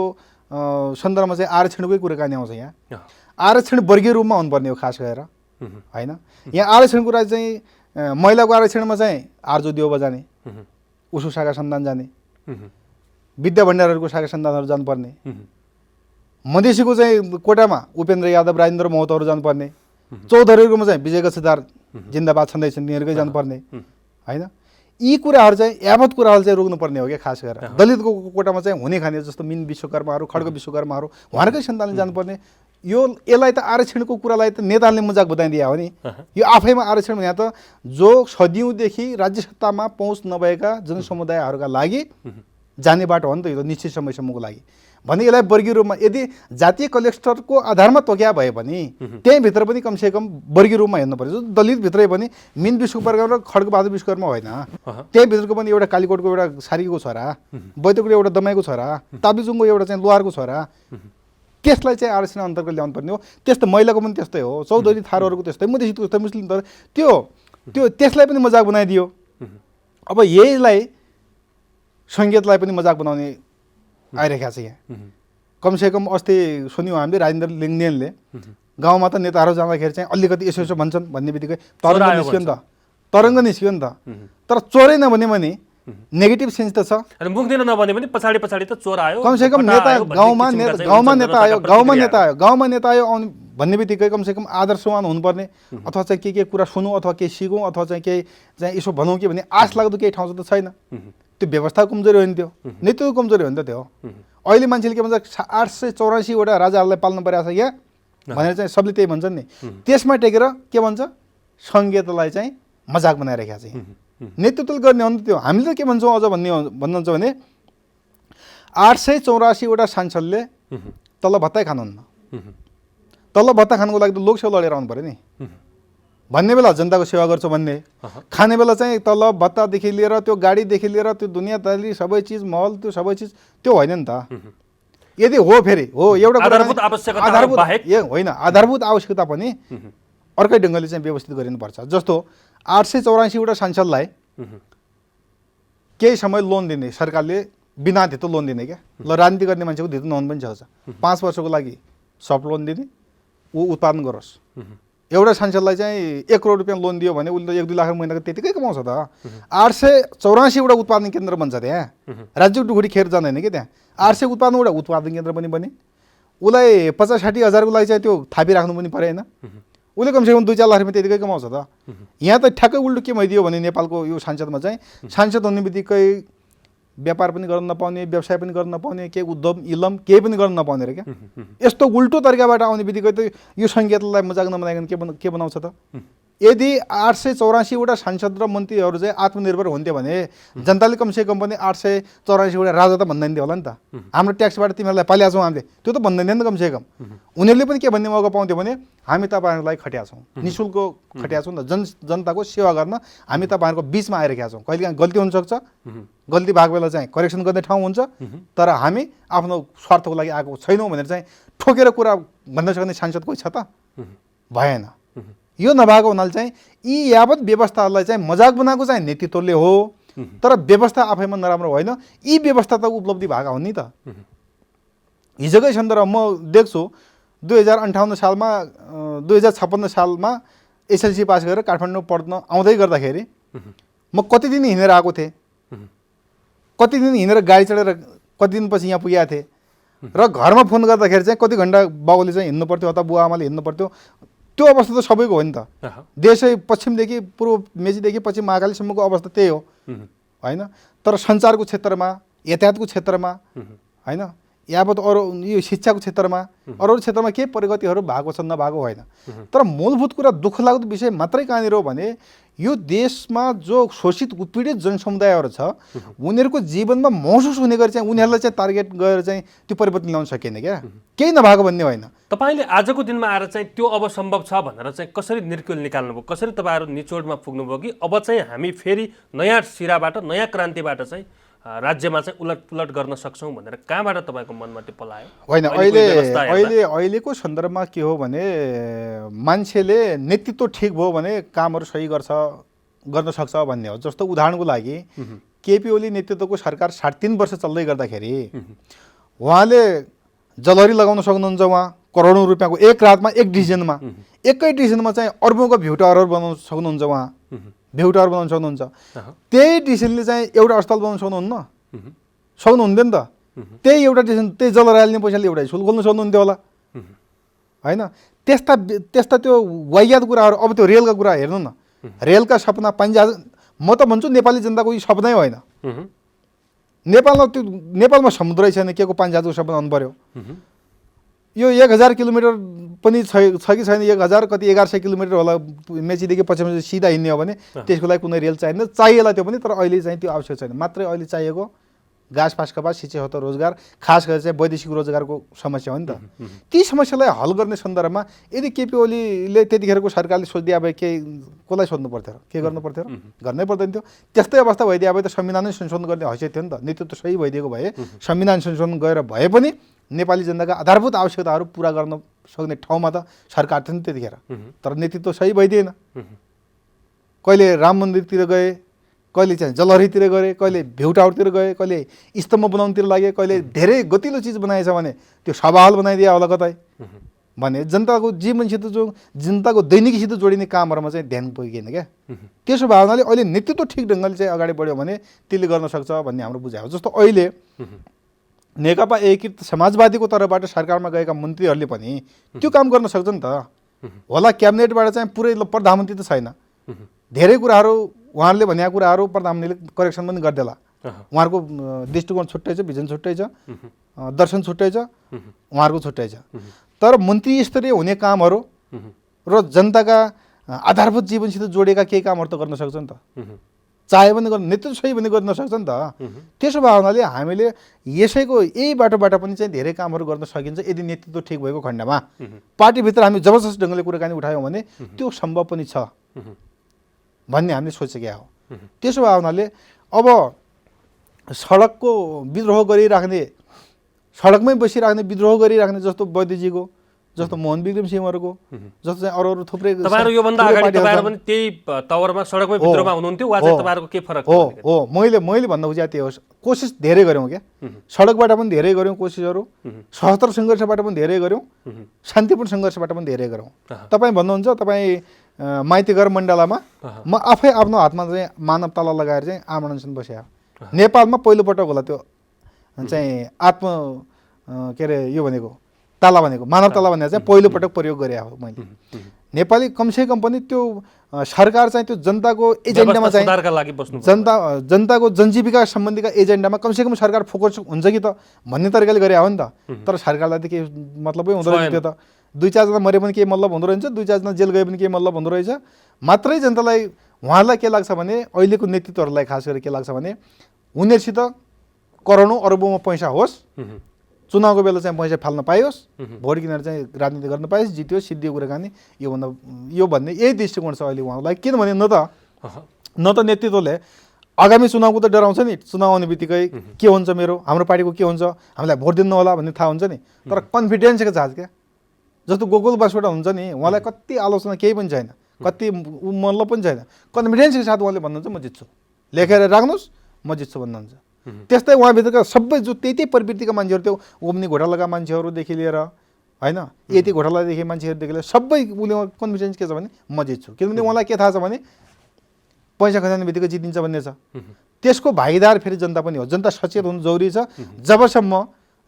सन्दर्भमा चाहिँ आरक्षणकै कुराकानी आउँछ। यहाँ आरक्षण वर्गीय रूपमा हुनुपर्ने हो खास गरेर होइन। यहाँ आरक्षण कुरा चाहिँ महिलाको आरक्षणमा चाहिँ आर्जो देउबा जाने, उसु शाखा सन्तान जाने, विद्या भण्डारहरूको शाखा सन्तानहरू जानुपर्ने, मधेसीको चाहिँ कोटामा उपेन्द्र यादव, राजेन्द्र महतोहरू जानुपर्ने, चौधरीहरूकोमा चाहिँ विजय गच्छेदार जिन्दाबाद छँदैछन् तिनीहरूकै जानुपर्ने होइन। यी कुराहरू चाहिँ यावत कुराहरू चाहिँ रोक्नुपर्ने हो क्या खास गरेर दलितको कोटामा चाहिँ हुने खाने जस्तो मिन विश्वकर्माहरू खड्ग विश्वकर्माहरू उहाँहरूकै सन्तानले जानुपर्ने यसलाई त आरक्षणको कुरालाई त नेताले मजाक बताइदिए हो नि यो आफैमा आरक्षण भने त जो सदियौँदेखि राज्य सत्तामा पहुँच नभएका जनसमुदायहरूका लागि जाने बाटो हो नि त यो त निश्चित समयसम्मको लागि भने यसलाई वर्गीय रूपमा यदि जातीय कलेक्टरको आधारमा तोक्या भए पनि त्यहीँभित्र पनि कमसेकम वर्गीय रूपमा हेर्नु पर्यो दलितभित्रै पनि मिन विश्वकर्मा र खड्गबहादुर विश्वकर्मा होइन त्यहीँभित्रको पनि एउटा कालीकोटको एउटा सारीको छोरा बैतडको एउटा दमाईको छोरा ताप्लेजुङको एउटा चाहिँ लोहारको छोरा त्यसलाई चाहिँ आरक्षण अन्तर्गत ल्याउनु पर्ने हो। त्यस्तो महिलाको पनि त्यस्तै हो, चौधरी थारूहरूको त्यस्तै, मधेसीको त्यस्तै, मुस्लिम तर त्यो त्यसलाई पनि मजाक बनाइदियो। अब यहीलाई सङ्गीतलाई पनि मजाक बनाउने आइरहेको छ यहाँ। कमसेकम अस्ति सुन्यौँ हामीले राजेन्द्र लिङ्गदेनले गाउँमा त नेताहरू जाँदाखेरि चाहिँ अलिकति यसो यसो भन्छन् भन्ने बित्तिकै तरङ्ग निस्क्यो नि त। तर चोरै नभने भने नेगेटिभ सेन्स त छ। मुख्दैन नभने पनि पछाडि पछाडि त चोर आयो, कमसेकम नेता गाउँमा नेता आयो आउने भन्ने बित्तिकै कमसेकम आदर्शवान हुनुपर्ने, अथवा चाहिँ के कुरा सुनौँ अथवा केही सिकौँ अथवा चाहिँ केही चाहिँ यसो भनौँ कि भने आश लाग्दो केही ठाउँ त छैन। त्यो व्यवस्थाको कमजोरी हो नि, त्यो नेतृत्वको कमजोरी हो नि त त्यो। अहिले मान्छेले के भन्छ 884वटा राजाहरूलाई पाल्नु परिरहेको छ यहाँ भनेर चाहिँ सबले त्यही भन्छन् नि। त्यसमा टेकेर के भन्छ सङ्घीयतालाई चाहिँ मजाक बनाइरहेको छ। नेतृत्व गर्ने हो नि त्यो। हामीले त के भन्छौँ अझ भन्नुहुन्छ भने 884वटा सांसदले तल्ल भत्तै खानुहुन्न। तल्ल भत्ता खानुको लागि त लोकसेवा लडेर आउनु पऱ्यो नि। भन्ने बेला जनताको सेवा गर्छु भन्ने, खाने बेला चाहिँ तल्ल भत्तादेखि लिएर त्यो गाडीदेखि लिएर त्यो दुनियाँदारी सबै चिज महल त्यो सबै चिज त्यो होइन नि त। यदि हो फेरि हो एउटा आधारभूत होइन आधारभूत आवश्यकता पनि अर्कै ढङ्गले चाहिँ व्यवस्थित गरिनुपर्छ। जस्तो 884वटा सांसदलाई केही समय लोन दिने, सरकारले बिना धितो लोन दिने क्या। ल राजनीति गर्ने मान्छेको धितो लोन पनि सक्छ। 5 वर्षको लागि सफ्ट लोन दिने, ऊ उत्पादन गरोस्। एउटा सांसदलाई चाहिँ 1 करोड रुपियाँ लोन दियो भने उसले 1-2 लाख महिनाको त्यतिकै कमाउँछ त। 884वटा उत्पादन केन्द्र बन्छ त्यहाँ, राज्यको डुखुरी खेर जाँदैन कि त्यहाँ। 800 उत्पादनवटा उत्पादन केन्द्र पनि बने, उसलाई 50-60 हजारको लागि चाहिँ त्यो थापिराख्नु पनि परेन। उसले कमसेकम 2-4 लाख रुपियाँ त्यतिकै कमाउँछ त। यहाँ त ठ्याक्कै उल्टो के भइदियो भने नेपालको यो सांसदमा चाहिँ सांसद हुने बित्तिकै व्यापार पनि गर्न नपाउने, व्यवसाय पनि गर्न नपाउने, केही उद्यम इलम केही पनि गर्न नपाउने र क्या। यस्तो उल्टो तरिकाबाट आउने बित्तिकै त यो सङ्घीयतालाई मजाक नबनाइकन के बनाउँछ त। यदि 884वटा सांसद र मन्त्रीहरू चाहिँ आत्मनिर्भर हुन्थ्यो भने जनताले कमसेकम पनि 884वटा राजा त भन्दैन थियो होला नि त। हाम्रो ट्याक्सबाट तिमीहरूलाई पालिया छौँ हामीले, त्यो त भन्दैन नि त कमसेकम। उनीहरूले पनि के भन्ने मौका पाउँथ्यो भने हामी तपाईँहरूलाई खटिया छौँ, निःशुल्क खटिया छौँ, जनताको सेवा गर्न हामी तपाईँहरूको बिचमा आइरहेका छौँ। कहिलेकाहीँ गल्ती हुनसक्छ, गल्ती भएको बेला चाहिँ करेक्सन गर्ने ठाउँ हुन्छ, तर हामी आफ्नो स्वार्थको लागि आएको छैनौँ भनेर चाहिँ ठोकेर कुरा भन्न सक्ने सांसद कोही छ त? भएन। यो नभएको हुनाले चाहिँ यी यावत व्यवस्थाहरूलाई चाहिँ मजाक बनाएको चाहिँ नेतृत्वले हो, तर व्यवस्था आफैमा नराम्रो होइन। यी व्यवस्था त उपलब्धि भएका हुन् नि त। हिजोकै सन्दर्भ म देख्छु 2058 सालमा 2056 सालमा एसएलसी पास गरेर काठमाडौँ पढ्न आउँदै गर्दाखेरि म कति दिन हिँडेर आएको थिएँ, कति दिन हिँडेर गाडी चढेर कति दिनपछि यहाँ पुगेको थिएँ। र घरमा फोन गर्दाखेरि चाहिँ कति घन्टा बाबुले चाहिँ हिँड्नु पर्थ्यो अथवा बुवा आमाले हिँड्नु पर्थ्यो। त्यो अवस्था त सबैको हो नि त। देशै पश्चिमदेखि पूर्व मेचीदेखि पश्चिम महाकालीसम्मको अवस्था त्यही हो होइन। तर सञ्चारको क्षेत्रमा, यातायातको क्षेत्रमा होइन, यावत अरू यो शिक्षाको क्षेत्रमा अरू क्षेत्रमा केही प्रगतिहरू भएको छ नभएको होइन। तर मूलभूत कुरा दुःखलाग्दो विषय मात्रै कहाँनिर हो भने यो देशमा जो शोषित उत्पीडित जनसमुदायहरू छ उनीहरूको जीवनमा महसुस हुने गरी चाहिँ उनीहरूलाई चाहिँ टार्गेट गरेर चाहिँ त्यो परिवर्तन ल्याउन सकिएन क्या। केही नभएको भन्ने होइन। तपाईँले आजको दिनमा आएर चाहिँ त्यो अब सम्भव छ भनेर चाहिँ कसरी निर्क्युल निकाल्नुभयो, कसरी तपाईँहरू निचोडमा पुग्नुभयो कि अब चाहिँ हामी फेरि नयाँ सिराबाट नयाँ क्रान्तिबाट चाहिँ राज्यमा चाहिँ उलटपुलट गर्न सक्छौँ भनेर कहाँबाट तपाईँको मनमा त्यो पलायो? होइन, अहिलेको सन्दर्भमा के हो भने मान्छेले नेतृत्व ठिक भयो भने कामहरू सही गर्न सक्छ भन्ने हो। जस्तो उदाहरणको लागि केपी ओली नेतृत्वको सरकार 3.5 वर्ष चल्दै गर्दाखेरि उहाँले जलहरी लगाउन सक्नुहुन्छ, उहाँ करोडौँ रुपियाँको एक रातमा एक डिसिजनमा चाहिँ अर्बौँको भ्यू टावरहरू बनाउन सक्नुहुन्छ, उहाँ भ्यू टावर बनाउन सक्नुहुन्छ। त्यही डिसिजनले चाहिँ एउटा अस्पताल बनाउन सक्नुहुन्थ्यो नि त। त्यही एउटा डिसिजन त्यही जलहरी हाल्ने पैसाले एउटा स्कुल खोल्न सक्नुहुन्थ्यो होला होइन। त्यस्ता त्यो वाहियात कुराहरू। अब त्यो रेलका कुरा हेर्नु न, रेलका सपना म त भन्छु नेपाली जनताको यो सपनै होइन। नेपालमा समुद्रै छैन, के को पानी जातको सपना आउनु पर्यो? यो 1000 किलोमिटर पनि छ कि छैन, 1000 कति 1100 किलोमिटर होला मेचीदेखि पश्चिम सिधा हिँड्ने हो भने त्यसको लागि कुनै रेल चाहिँदैन, चाहिएला त्यो पनि, तर अहिले चाहिँ त्यो आवश्यक छैन। मात्रै अहिले चाहिएको घाँस फाँस कपास सिँचाइ हो त रोजगार, खास गरेर चाहिँ वैदेशिक रोजगारको समस्या हो नि त। ती समस्यालाई हल गर्ने सन्दर्भमा यदि केपी ओलीले त्यतिखेरको सरकारले सोचिदिए भए कसलाई सोध्नु पर्थ्यो र, के गर्नु पर्थ्यो र? गर्नै पर्दैन थियो। त्यस्तै अवस्था भइदिए भए त संविधानै संशोधन गर्ने हैसियत थियो नि त। नेतृत्व सही भइदिएको भए संविधान संशोधन गरेर भए पनि नेपाली जनताका आधारभूत आवश्यकताहरू पुरा गर्न सक्ने ठाउँमा त सरकार थियो नि त्यतिखेर। तर नेतृत्व सही भइदिएन। कहिले राम मन्दिरतिर गए, कहिले चाहिँ जलहरीतिर गए, कहिले भ्यूटावरतिर गए, कहिले स्तम्भ बनाउनुतिर लागे, कहिले धेरै गतिलो चिज बनाएछ भने त्यो सभा हल बनाइदिए होला कतै भने जनताको जीवनसित जो जनताको दैनिकीसित जोडिने कामहरूमा चाहिँ ध्यान पुगेन क्या। त्यसो भए हुनाले अहिले नेतृत्व ठिक ढङ्गले चाहिँ अगाडि बढ्यो भने त्यसले गर्न सक्छ भन्ने हाम्रो बुझाइ हो। जस्तो अहिले नेकपा एकीकृत समाजवादीको तर्फबाट सरकारमा गएका मन्त्रीहरूले पनि त्यो काम गर्न सक्छ नि त। होला क्याबिनेटबाट चाहिँ पुरै प्रधानमन्त्री त छैन, धेरै कुराहरू उहाँहरूले भनेका कुराहरू प्रधानमन्त्रीले करेक्सन पनि गरिदेला। उहाँहरूको दृष्टिकोण छुट्टै छ, भिजन छुट्टै छ, दर्शन छुट्टै छ, उहाँहरूको छुट्टै छ। तर मन्त्री स्तरीय हुने कामहरू र जनताका आधारभूत जीवनसित जोडेका केही कामहरू त गर्न सक्छ नि त। चाहे पनि गर्न, नेतृत्व सही पनि गर्न सक्छ नि त। त्यसो भए हुनाले हामीले यसैको यही बाटोबाट पनि चाहिँ धेरै कामहरू गर्न सकिन्छ यदि नेतृत्व ठिक भएको खण्डमा। पार्टीभित्र हामी जबरजस्त ढङ्गले कुराकानी उठायौँ भने त्यो सम्भव पनि छ भन्ने हामीले सोचेका हो। त्यसो भए हुनाले अब सडकको विद्रोह गरिराख्ने, सडकमै बसिराख्ने विद्रोह गरिराख्ने जस्तो वैद्यजीको, जस्तो मोहन विक्रम सिंहहरूको, जस्तो चाहिँ अरू थुप्रै तपाईहरु योभन्दा अगाडि तपाईहरु पनि त्यही तवरमा सडकमै विद्रोहमा हुनुहुन्थ्यो, वा चाहिँ तपाईहरुको के फरक हो? मैले भन्न खोजेको त्यही हो। कोसिस धेरै गऱ्यौँ क्या, सडकबाट पनि धेरै गऱ्यौँ कोसिसहरू, सशस्त्र सङ्घर्षबाट पनि धेरै गऱ्यौँ, शान्तिपूर्ण सङ्घर्षबाट पनि धेरै गऱ्यौँ। तपाईँ भन्नुहुन्छ तपाईँ माइतीघर मण्डलामा म आफै आफ्नो हातमा चाहिँ मानवतालाई लगाएर चाहिँ आमरणसँग बस्या। नेपालमा पहिलोपटक होला त्यो चाहिँ के अरे यो भनेको ताला भनेको मानवताला भनेर चाहिँ पहिलोपटक प्रयोग गरे हो मैले। नेपाली कमसेकम पनि त्यो सरकार चाहिँ त्यो जनताको एजेन्डामा चाहिँ जनताको जनजीविका सम्बन्धीका एजेन्डामा कमसेकम सरकार फोकस हुन्छ कि त भन्ने तरिकाले गरे हो नि त। तर सरकारलाई त केही मतलबै हुँदो रहेछ त्यो त। 2-4 जना मरे पनि केही मतलब हुँदो रहेछ, 2-4 जना जेल गए पनि केही मतलब हुँदो रहेछ। मात्रै जनतालाई उहाँलाई के लाग्छ भने अहिलेको नेतृत्वहरूलाई खास गरी के लाग्छ भने उनीहरूसित करोडौँ अरबौँमा पैसा होस्, चुनावको बेला चाहिँ पैसा फाल्न पाइयोस्, भोट किनेर चाहिँ राजनीति गर्न पाइयोस्, जित्यो सिद्धियो कुराकानी यो भन्ने यही दृष्टिकोण छ अहिले उहाँलाई। किनभने न त नेतृत्वले आगामी चुनावको त डराउँछ नि, चुनाव आउने बित्तिकै के हुन्छ मेरो, हाम्रो पार्टीको के हुन्छ, हामीलाई भोट दिनु होला भन्ने थाहा हुन्छ नि। तर कन्फिडेन्सको जहाज क्या, जस्तो गोकुल बसबाट हुन्छ नि, उहाँलाई कति आलोचना केही पनि छैन, कति मतलब पनि छैन, कन्फिडेन्सको साथ उहाँले भन्नुहुन्छ म जित्छु, लेखेर राख्नुहोस् म जित्छु भन्नुहुन्छ। त्यस्तै उहाँभित्रका सबै जो त्यही प्रवृत्तिका मान्छेहरू, त्यो ओम्नी घोटालाका मान्छेहरूदेखि लिएर होइन, यति घोटालादेखि मान्छेहरूदेखि लिएर सबै उसले कन्फिडेन्स के छ भने म जित्छु। किनभने उहाँलाई के थाहा छ भने पैसा खसाल्ने बित्तिकै जितिन्छ भन्ने छ। त्यसको भागीदार फेरि जनता पनि हो। जनता सचेत हुनु जरुरी छ।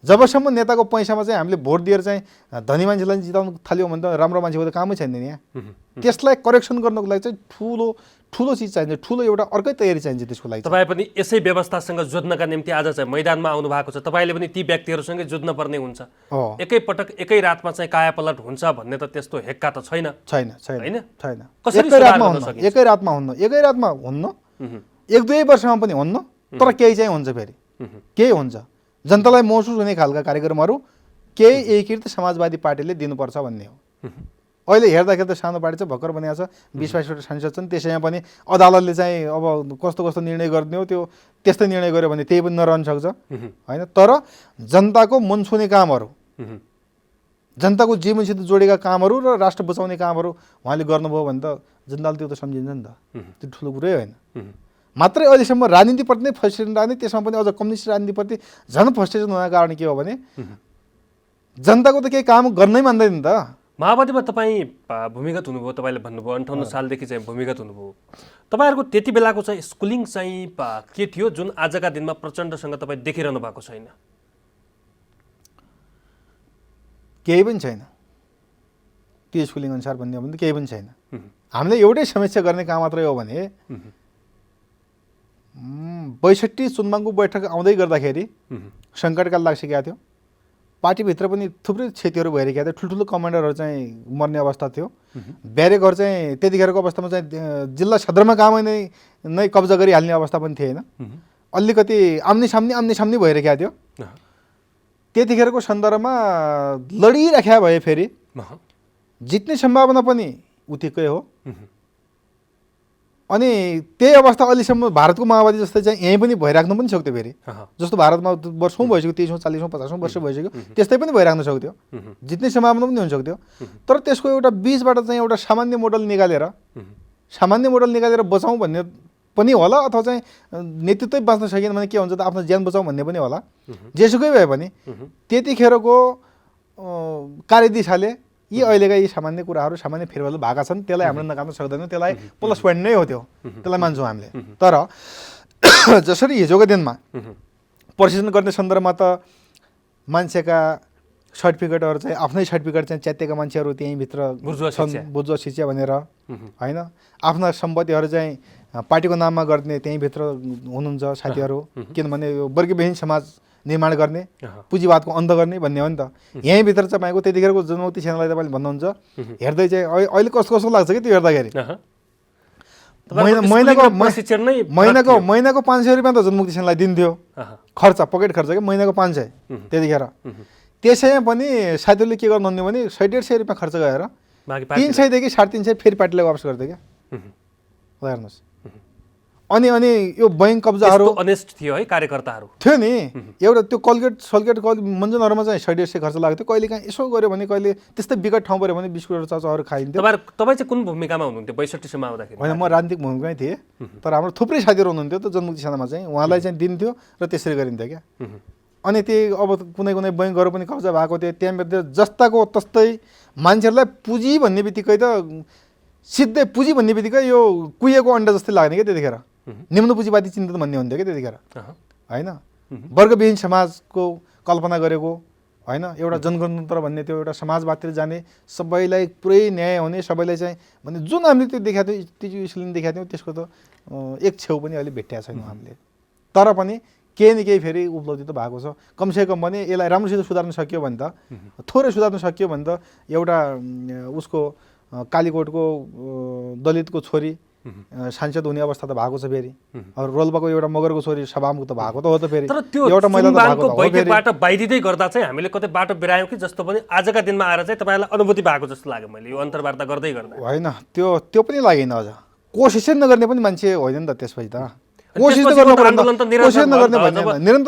जबसम्म नेताको पैसामा चाहिँ हामीले भोट दिएर चाहिँ धनी मान्छेलाई जिताउनु थाल्यौँ भने त राम्रो मान्छेको त कामै छैन नि यहाँ। त्यसलाई करेक्सन गर्नको लागि चाहिँ ठुलो चिज चाहिन्छ, ठुलो एउटा अर्कै तयारी चाहिन्छ त्यसको लागि। तपाईँ पनि यसै व्यवस्थासँग जोड्नका निम्ति आज चाहिँ मैदानमा आउनु भएको छ। तपाईँले पनि ती व्यक्तिहरूसँगै जुझ्न पर्ने हुन्छ। एकैपटक एकै रातमा चाहिँ कायापलट हुन्छ भन्ने त त्यस्तो हेक्का त छैन। एकै रातमा हुन्न, 1-2 वर्षमा पनि हुन्न, तर केही चाहिँ हुन्छ, फेरि केही हुन्छ। जनतालाई महसुस हुने खालका कार्यक्रमहरू केही एकीकृत समाजवादी पार्टीले दिनुपर्छ भन्ने हो। अहिले हेर्दाखेरि त सानो पार्टी चाहिँ भर्खर बनिएको छ, 20-22 सांसद छन्, त्यसैमा पनि अदालतले चाहिँ अब कस्तो निर्णय गर्ने हो त्यो त्यस्तै निर्णय गर्यो भने त्यही पनि नरहन सक्छ होइन। तर जनताको मन छुने कामहरू, जनताको जीवनसित जोडेका कामहरू र राष्ट्र बचाउने कामहरू उहाँले गर्नुभयो भने त जनताले त्यो त सम्झिन्छ नि त, त्यो ठुलो कुरै होइन। मात्रै अहिलेसम्म राजनीतिप्रति नै फ्रस्ट्रेसन राख्ने, त्यसमा पनि अझ कम्युनिस्ट राजनीतिप्रति झन् फ्रस्ट्रेसन हुनको कारण के हो भने जनताको त केही काम गर्नै मान्दैन नि त। माओवादीमा तपाईँ भूमिगत हुनुभयो, तपाईँले भन्नुभयो 58 सालदेखि चाहिँ भूमिगत हुनुभयो। तपाईँहरूको त्यति बेलाको चाहिँ स्कुलिङ चाहिँ के थियो जुन आजका दिनमा प्रचण्डसँग तपाईँ देखिरहनु भएको छैन? केही पनि छैन। त्यो स्कुलिङ अनुसार भन्ने हो भने केही पनि छैन। हामीले एउटै समीक्षा गर्ने काम मात्रै हो भने 62 चुनावको बैठक आउँदै गर्दाखेरि सङ्कटकाल लागिसकेको थियो। पार्टीभित्र पनि थुप्रै क्षतिहरू भइरहेका थियो। ठुल्ठुलो कमान्डरहरू चाहिँ मर्ने अवस्था थियो। ब्यारेकहरू चाहिँ त्यतिखेरको अवस्थामा चाहिँ जिल्ला सदरमुकाममै नै कब्जा गरिहाल्ने अवस्था पनि थिएन। अलिकति आम्ने सामने भइरहेका थियो। त्यतिखेरको सन्दर्भमा लडिराख्या भए फेरि जित्ने सम्भावना पनि उत्तिकै हो। अनि त्यही अवस्था अहिलेसम्म भारतको माओवादी जस्तै चाहिँ यहीँ पनि भइराख्नु पनि सक्थ्यो फेरि। जस्तो भारतमा वर्षौँ भइसक्यो, 30औँ 40औँ 50औँ वर्ष भइसक्यो, त्यस्तै पनि भइराख्न सक्थ्यो। जित्ने सम्भावना पनि हुन सक्थ्यो। तर त्यसको एउटा बिचबाट चाहिँ एउटा सामान्य मोडल निकालेर बचाउँ भन्ने पनि होला, अथवा चाहिँ नेतृत्वै बाँच्न सकेन भने के हुन्छ त आफ्नो ज्यान बचाउँ भन्ने पनि होला। जेसुकै भए पनि त्यतिखेरको कार्यदिशाले यी अहिलेका यी सामान्य कुराहरू सामान्य फेरबदल भएका छन्, त्यसलाई हामीले नकार्न सक्दैनौँ। त्यसलाई प्लस पोइन्ट नै हो, त्यसलाई मान्छौँ हामीले। तर जसरी हिजोको दिनमा प्रशिक्षण गर्ने सन्दर्भमा त मान्छेका सर्टिफिकेटहरू चाहिँ आफ्नै सर्टिफिकेट चाहिँ च्यातेका मान्छेहरू त्यहीँभित्र छन्, बुझ्वा शिक्षा भनेर होइन। आफ्ना सम्पत्तिहरू चाहिँ पार्टीको नाममा गर्ने त्यहीँभित्र हुनुहुन्छ साथीहरू। किनभने यो वर्गविहीन समाज निर्माण गर्ने, पुँजीवादको अन्त गर्ने भन्ने हो नि त। यहीँभित्र तपाईँको त्यतिखेरको जनमुक्ति सेनालाई तपाईँले भन्नुहुन्छ, हेर्दै चाहिँ अहिले कस्तो लाग्छ कि त्यो हेर्दाखेरि महिनाको 500 रुपियाँ त जनमुक्ति सेनालाई दिन्थ्यो खर्च, पकेट खर्च कि महिनाको 500 त्यतिखेर। त्यसैमा पनि साथीहरूले के गर्नुहुन्थ्यो भने 150-150 रुपियाँ खर्च गरेर 300 देखि 350 फेरि पार्टीलाई वापस गरिदियो क्या। हेर्नुहोस्। अनि यो बैंक कब्जाहरू अनेस्ट थियो है, कार्यकर्ताहरू थियो नि। एउटा त्यो कलगेट मन्जनहरूमा चाहिँ 150 खर्च लाग्थ्यो। कहिले काहीँ यसो गऱ्यो भने, कहिले त्यस्तै विकट ठाउँ पऱ्यो भने बिस्कुटहरू चाउचाउहरू खाइन्थ्यो। तपाईँ चाहिँ कुन भूमिकामा हुनुहुन्थ्यो 62 सम्म आउँदाखेरि? होइन, म राजनीतिक भूमिकामै थिएँ। तर हाम्रो थुप्रै साथीहरू हुनुहुन्थ्यो त जनमुक्ति सेनामा चाहिँ, उहाँलाई चाहिँ दिन्थ्यो र त्यसरी गरिन्थ्यो क्या। अनि त्यही अब कुनै बैङ्कहरू पनि कब्जा भएको थियो। त्यहाँभित्र जस्ताको तस्तै मान्छेहरूलाई पुँजी भन्ने बित्तिकै त सिधै पुँजी भन्ने बित्तिकै यो कुहिएको अन्डा जस्तै लाग्ने क्या त्यतिखेर। निम्न पुँजीवादी चिन्तन भन्ने हुन्थ्यो क्या त्यतिखेर होइन। वर्गविहीन समाजको कल्पना गरेको होइन। एउटा जनगणतन्त्र भन्ने त्यो एउटा समाजवादतिर जाने, सबैलाई पुरै न्याय हुने, सबैलाई चाहिँ भन्ने जुन हामीले त्यो देखाएको थियौँ, त्यो स्लिम देखाएको थियौँ, त्यसको त एक छेउ पनि अहिले भेटेको छैनौँ हामीले। तर पनि केही न केही फेरि उपलब्धि त भएको छ। कमसेकम भने यसलाई राम्रोसित सुधार्न सकियो भने त, थोरै सुधार्न सकियो भने त एउटा उसको कालीकोटको दलितको छोरी सांसद हुने अवस्था त भएको छ फेरि। रोल्पाको एउटा मगरको छोरी सभामुख त भएको त हो त फेरि। तर त्यो एउटा महिला बैठकबाट बाहिरिँदै गर्दा चाहिँ हामीले कतै बाटो बिरायौँ कि जस्तो पनि आजका दिनमा आएर चाहिँ तपाईँलाई अनुभूति भएको जस्तो लाग्यो मैले यो अन्तर्वार्ता गर्दै गर्दा। होइन, त्यो पनि लागेन। अझ कोसिसै नगर्ने पनि मान्छे होइन नि त त्यसपछि त। कोसिस आन्दोलन त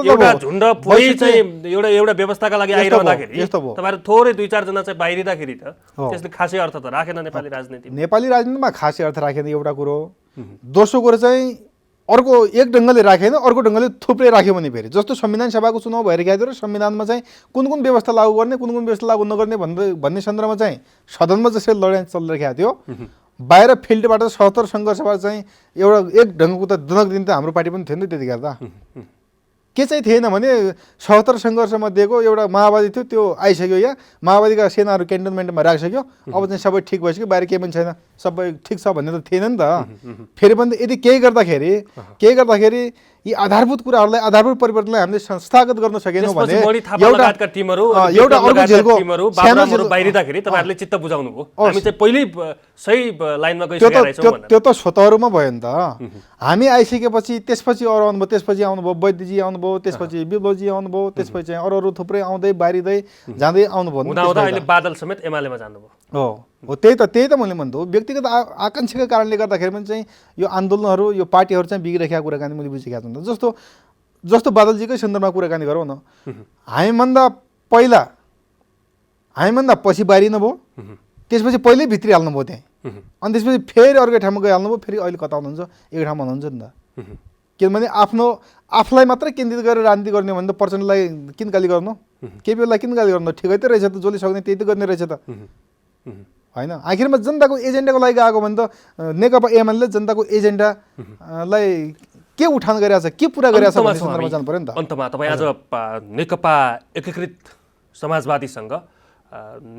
एउटा झुन्ड पुरै चाहिँ एउटा व्यवस्थाका लागि आइरहँदाखेरि तपाईँहरू थोरै 2-4 जना चाहिँ बाहिरिँदाखेरि त त्यसले खासै अर्थ त राखेन नेपाली राजनीतिमा। नेपाली राजनीतिमा खासै अर्थ राखेन एउटा कुरो। दोस्रो कुरो चाहिँ अर्को एक ढङ्गले राखेन, अर्को ढङ्गले थुप्रै राख्यो भने फेरि जस्तो संविधान सभाको चुनाव भइरहेको थियो र संविधानमा चाहिँ कुन व्यवस्था लागू गर्ने, कुन व्यवस्था लागू नगर्ने भन्ने सन्दर्भमा चाहिँ सदनमा जसरी लडाइँ चलिरहेको थियो, बाहिर फिल्डबाट 77 सङ्घर्षबाट चाहिँ एउटा एक ढङ्गको त दनक दिन त हाम्रो पार्टी पनि थियो नि त्यतिखेर त। के चाहिँ थिएन भने 77 सङ्घर्षमा दिएको एउटा माओवादी थियो, त्यो आइसक्यो। यहाँ माओवादीका सेनाहरू क्यान्टोनमेन्टमा राखिसक्यो। अब चाहिँ सबै ठिक भइसक्यो, बाहिर केही पनि छैन, सबै ठिक छ भन्ने त थिएन नि त। फेरि पनि यदि केही गर्दाखेरि यी आधारभूत कुराहरूलाई, आधारभूत परिवर्तनलाई हामीले संस्थागत गर्न सकेनौँ भने एउटा अर्को जेलको सानो बाहिरिँदाखेरि तपाईँहरूले चित्त बुझाउनु भयो, हामी चाहिँ पहिल्यै सही लाइनमा गइसकेका रहेछौँ। त्यो त स्वतःहरूमा भयो नि त। हामी आइसकेपछि त्यसपछि अरू आउनुभयो, त्यसपछि आउनुभयो वैद्यजी आउनुभयो, त्यसपछि विप्लवजी आउनुभयो, त्यसपछि चाहिँ अरू थुप्रै आउँदै बाहिरिँदै जाँदै आउनुभयो। अहिले बादल समेत एमालेमा जानुभयो। हो त्यही त मैले भन्छु। व्यक्तिगत आकाङ्क्षाका कारणले गर्दाखेरि पनि चाहिँ यो आन्दोलनहरू, यो पार्टीहरू चाहिँ बिग्रेका कुराकानी मैले बुझेका छन्। जस्तो बादलजीकै सन्दर्भमा कुराकानी गरौँ न। हामीभन्दा पछि बाहिरिनु भयो, त्यसपछि पहिल्यै भित्री हाल्नुभयो त्यहीँ, अनि त्यसपछि फेरि अर्कै ठाउँमा गइहाल्नुभयो, फेरि अहिले कता हुनुहुन्छ, एक ठाउँमा हुनुहुन्छ नि त। किनभने आफूलाई मात्रै केन्द्रित गरेर राजनीति गर्ने भने त प्रचण्डलाई किन गाली गर्नु, केपीलाई किन गाली गर्नु, ठिकै त रहेछ त, जसले सक्ने त्यही त गर्ने रहेछ त होइन। आखिरमा जनताको एजेन्डाको लागि गएको भने त नेकपा एमाले जनताको एजेन्डालाई के उठान गरिरहेछ, के पुरा गरिरहेछ भन्ने सन्दर्भमा जानु पर्यो नि त। अन्तमा तपाईँ आज नेकपा एकीकृत समाजवादीसँग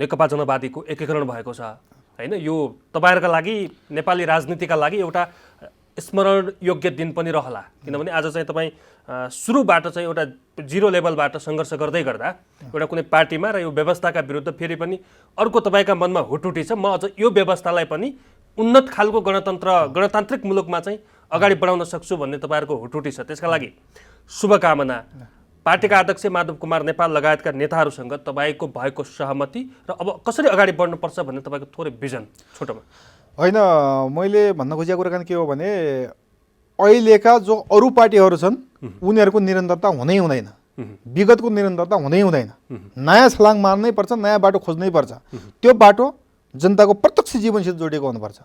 नेकपा जनवादीको एकीकरण भएको छ होइन, यो तपाईँहरूका लागि, नेपाली राजनीतिका लागि एउटा स्मरण योग्य दिन पनि रहला, किनभने आज चाहिँ तपाईँ सुरुबाट चाहिँ एउटा जिरो लेभलबाट सङ्घर्ष गर्दै गर्दा एउटा कुनै पार्टीमा र यो व्यवस्थाका विरुद्ध फेरि पनि अर्को तपाईँका मनमा हुटुटी छ, म अझ यो व्यवस्थालाई पनि उन्नत खालको गणतान्त्रिक मुलुकमा चाहिँ अगाडि बढाउन सक्छु भन्ने तपाईँहरूको हुटुटी छ। त्यसका लागि शुभकामना। पार्टीका अध्यक्ष माधव कुमार नेपाल लगायतका नेताहरूसँग तपाईँको भएको सहमति र अब कसरी अगाडि बढ्नुपर्छ भन्ने तपाईँको थोरै विजन छोटोमा। होइन, मैले भन्न खोजेको कुराकानी के हो भने अहिलेका जो अरू पार्टीहरू छन् उनीहरूको निरन्तरता हुनै हुँदैन, विगतको निरन्तरता हुनै हुँदैन। नयाँ छलाङ मार्नै पर्छ, नयाँ बाटो खोज्नै पर्छ। त्यो बाटो जनताको प्रत्यक्ष जीवनसित जोडिएको हुनुपर्छ,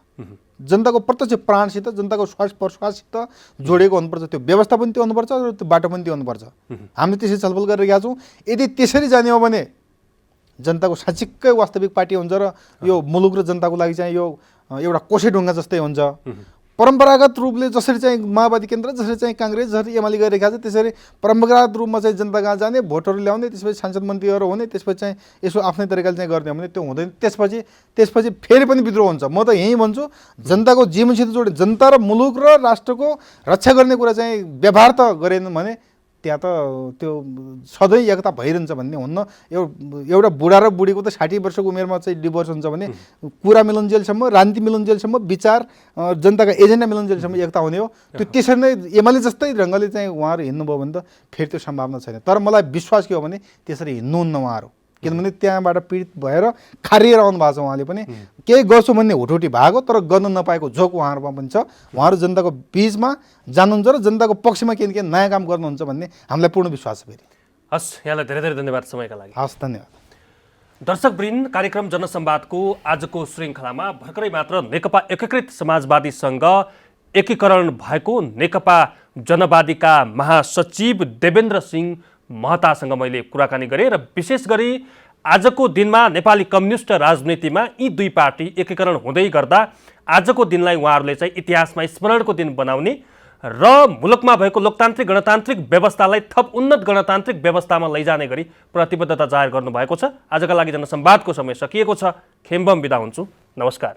जनताको प्रत्यक्ष प्राणसित, जनताको श्वास प्रश्वाससित जोडिएको हुनुपर्छ। त्यो व्यवस्था पनि त्यो हुनुपर्छ र त्यो बाटो पनि त्यो हुनुपर्छ। हामीले त्यसरी छलफल गरिरहेका छौँ। यदि त्यसरी जाने हो भने जनताको साँच्चीकै वास्तविक पार्टी हुन्छ र यो मुलुक र जनताको लागि चाहिँ यो एउटा कोसे ढुङ्गा जस्तै हुन्छ। परम्परागत रूपले जसरी चाहिँ माओवादी केन्द्र, जसरी चाहिँ काङ्ग्रेस, जसरी एमाले गरिरहेका छ त्यसरी परम्परागत रूपमा चाहिँ जनता कहाँ जाने, भोटहरू ल्याउने, त्यसपछि सांसद मन्त्रीहरू हुने, त्यसपछि चाहिँ यसो आफ्नै तरिकाले चाहिँ गर्ने भने त्यो हुँदैन। त्यसपछि फेरि पनि विद्रोह हुन्छ। म त यहीँ भन्छु, जनताको जीवनसित जोडे जनता र मुलुक र राष्ट्रको रक्षा गर्ने कुरा चाहिँ व्यवहार त गरेन भने त्यहाँ त त्यो सधैँ एकता भइरहन्छ भन्ने हुन्न। एउटा बुढा र बुढीको त 60 वर्षको उमेरमा चाहिँ डिभोर्स हुन्छ भने कुरा मिलनजेलसम्म, राजनीति मिलनजेलसम्म, विचार जनताका एजेन्डा मिलनजेलसम्म एकता हुने हो। त्यो त्यसरी नै एमाले जस्तै ढङ्गले चाहिँ उहाँहरू हिँड्नुभयो भने त फेरि त्यो सम्भावना छैन। तर मलाई विश्वास के हो भने त्यसरी हिँड्नुहुन्न उहाँहरू, किनभने त्यहाँबाट पीडित भएर खारिएर आउनु भएको छ। उहाँले पनि केही गर्छु भन्ने हुटुटी भएको तर गर्न नपाएको झोक उहाँहरूमा पनि छ। उहाँहरू जनताको बिचमा जानुहुन्छ र जनताको पक्षमा के नयाँ काम गर्नुहुन्छ भन्ने हामीलाई पूर्ण विश्वास छ। फेरि हस्, यहाँलाई धेरै धेरै धन्यवाद समयका लागि। हस्, धन्यवाद। दर्शकवृन्द, कार्यक्रम जनसंवादको आजको श्रृङ्खलामा भर्खरै मात्र नेकपा एकीकृत समाजवादीसँग एकीकरण भएको नेकपा जनवादीका महासचिव देवेन्द्र सिंह महतासँग मैले कुराकानी गरेँ र विशेष गरी आजको दिनमा नेपाली कम्युनिस्ट राजनीतिमा यी दुई पार्टी एकीकरण हुँदै गर्दा आजको दिनलाई उहाँहरूले चाहिँ इतिहासमा स्मरणको दिन बनाउने र मुलुकमा भएको लोकतान्त्रिक गणतान्त्रिक व्यवस्थालाई थप उन्नत गणतान्त्रिक व्यवस्थामा लैजाने गरी प्रतिबद्धता जाहेर गर्नुभएको छ। आजका लागि जनसंवादको समय सकिएको छ। खेम्बम बिदा हुन्छु। नमस्कार।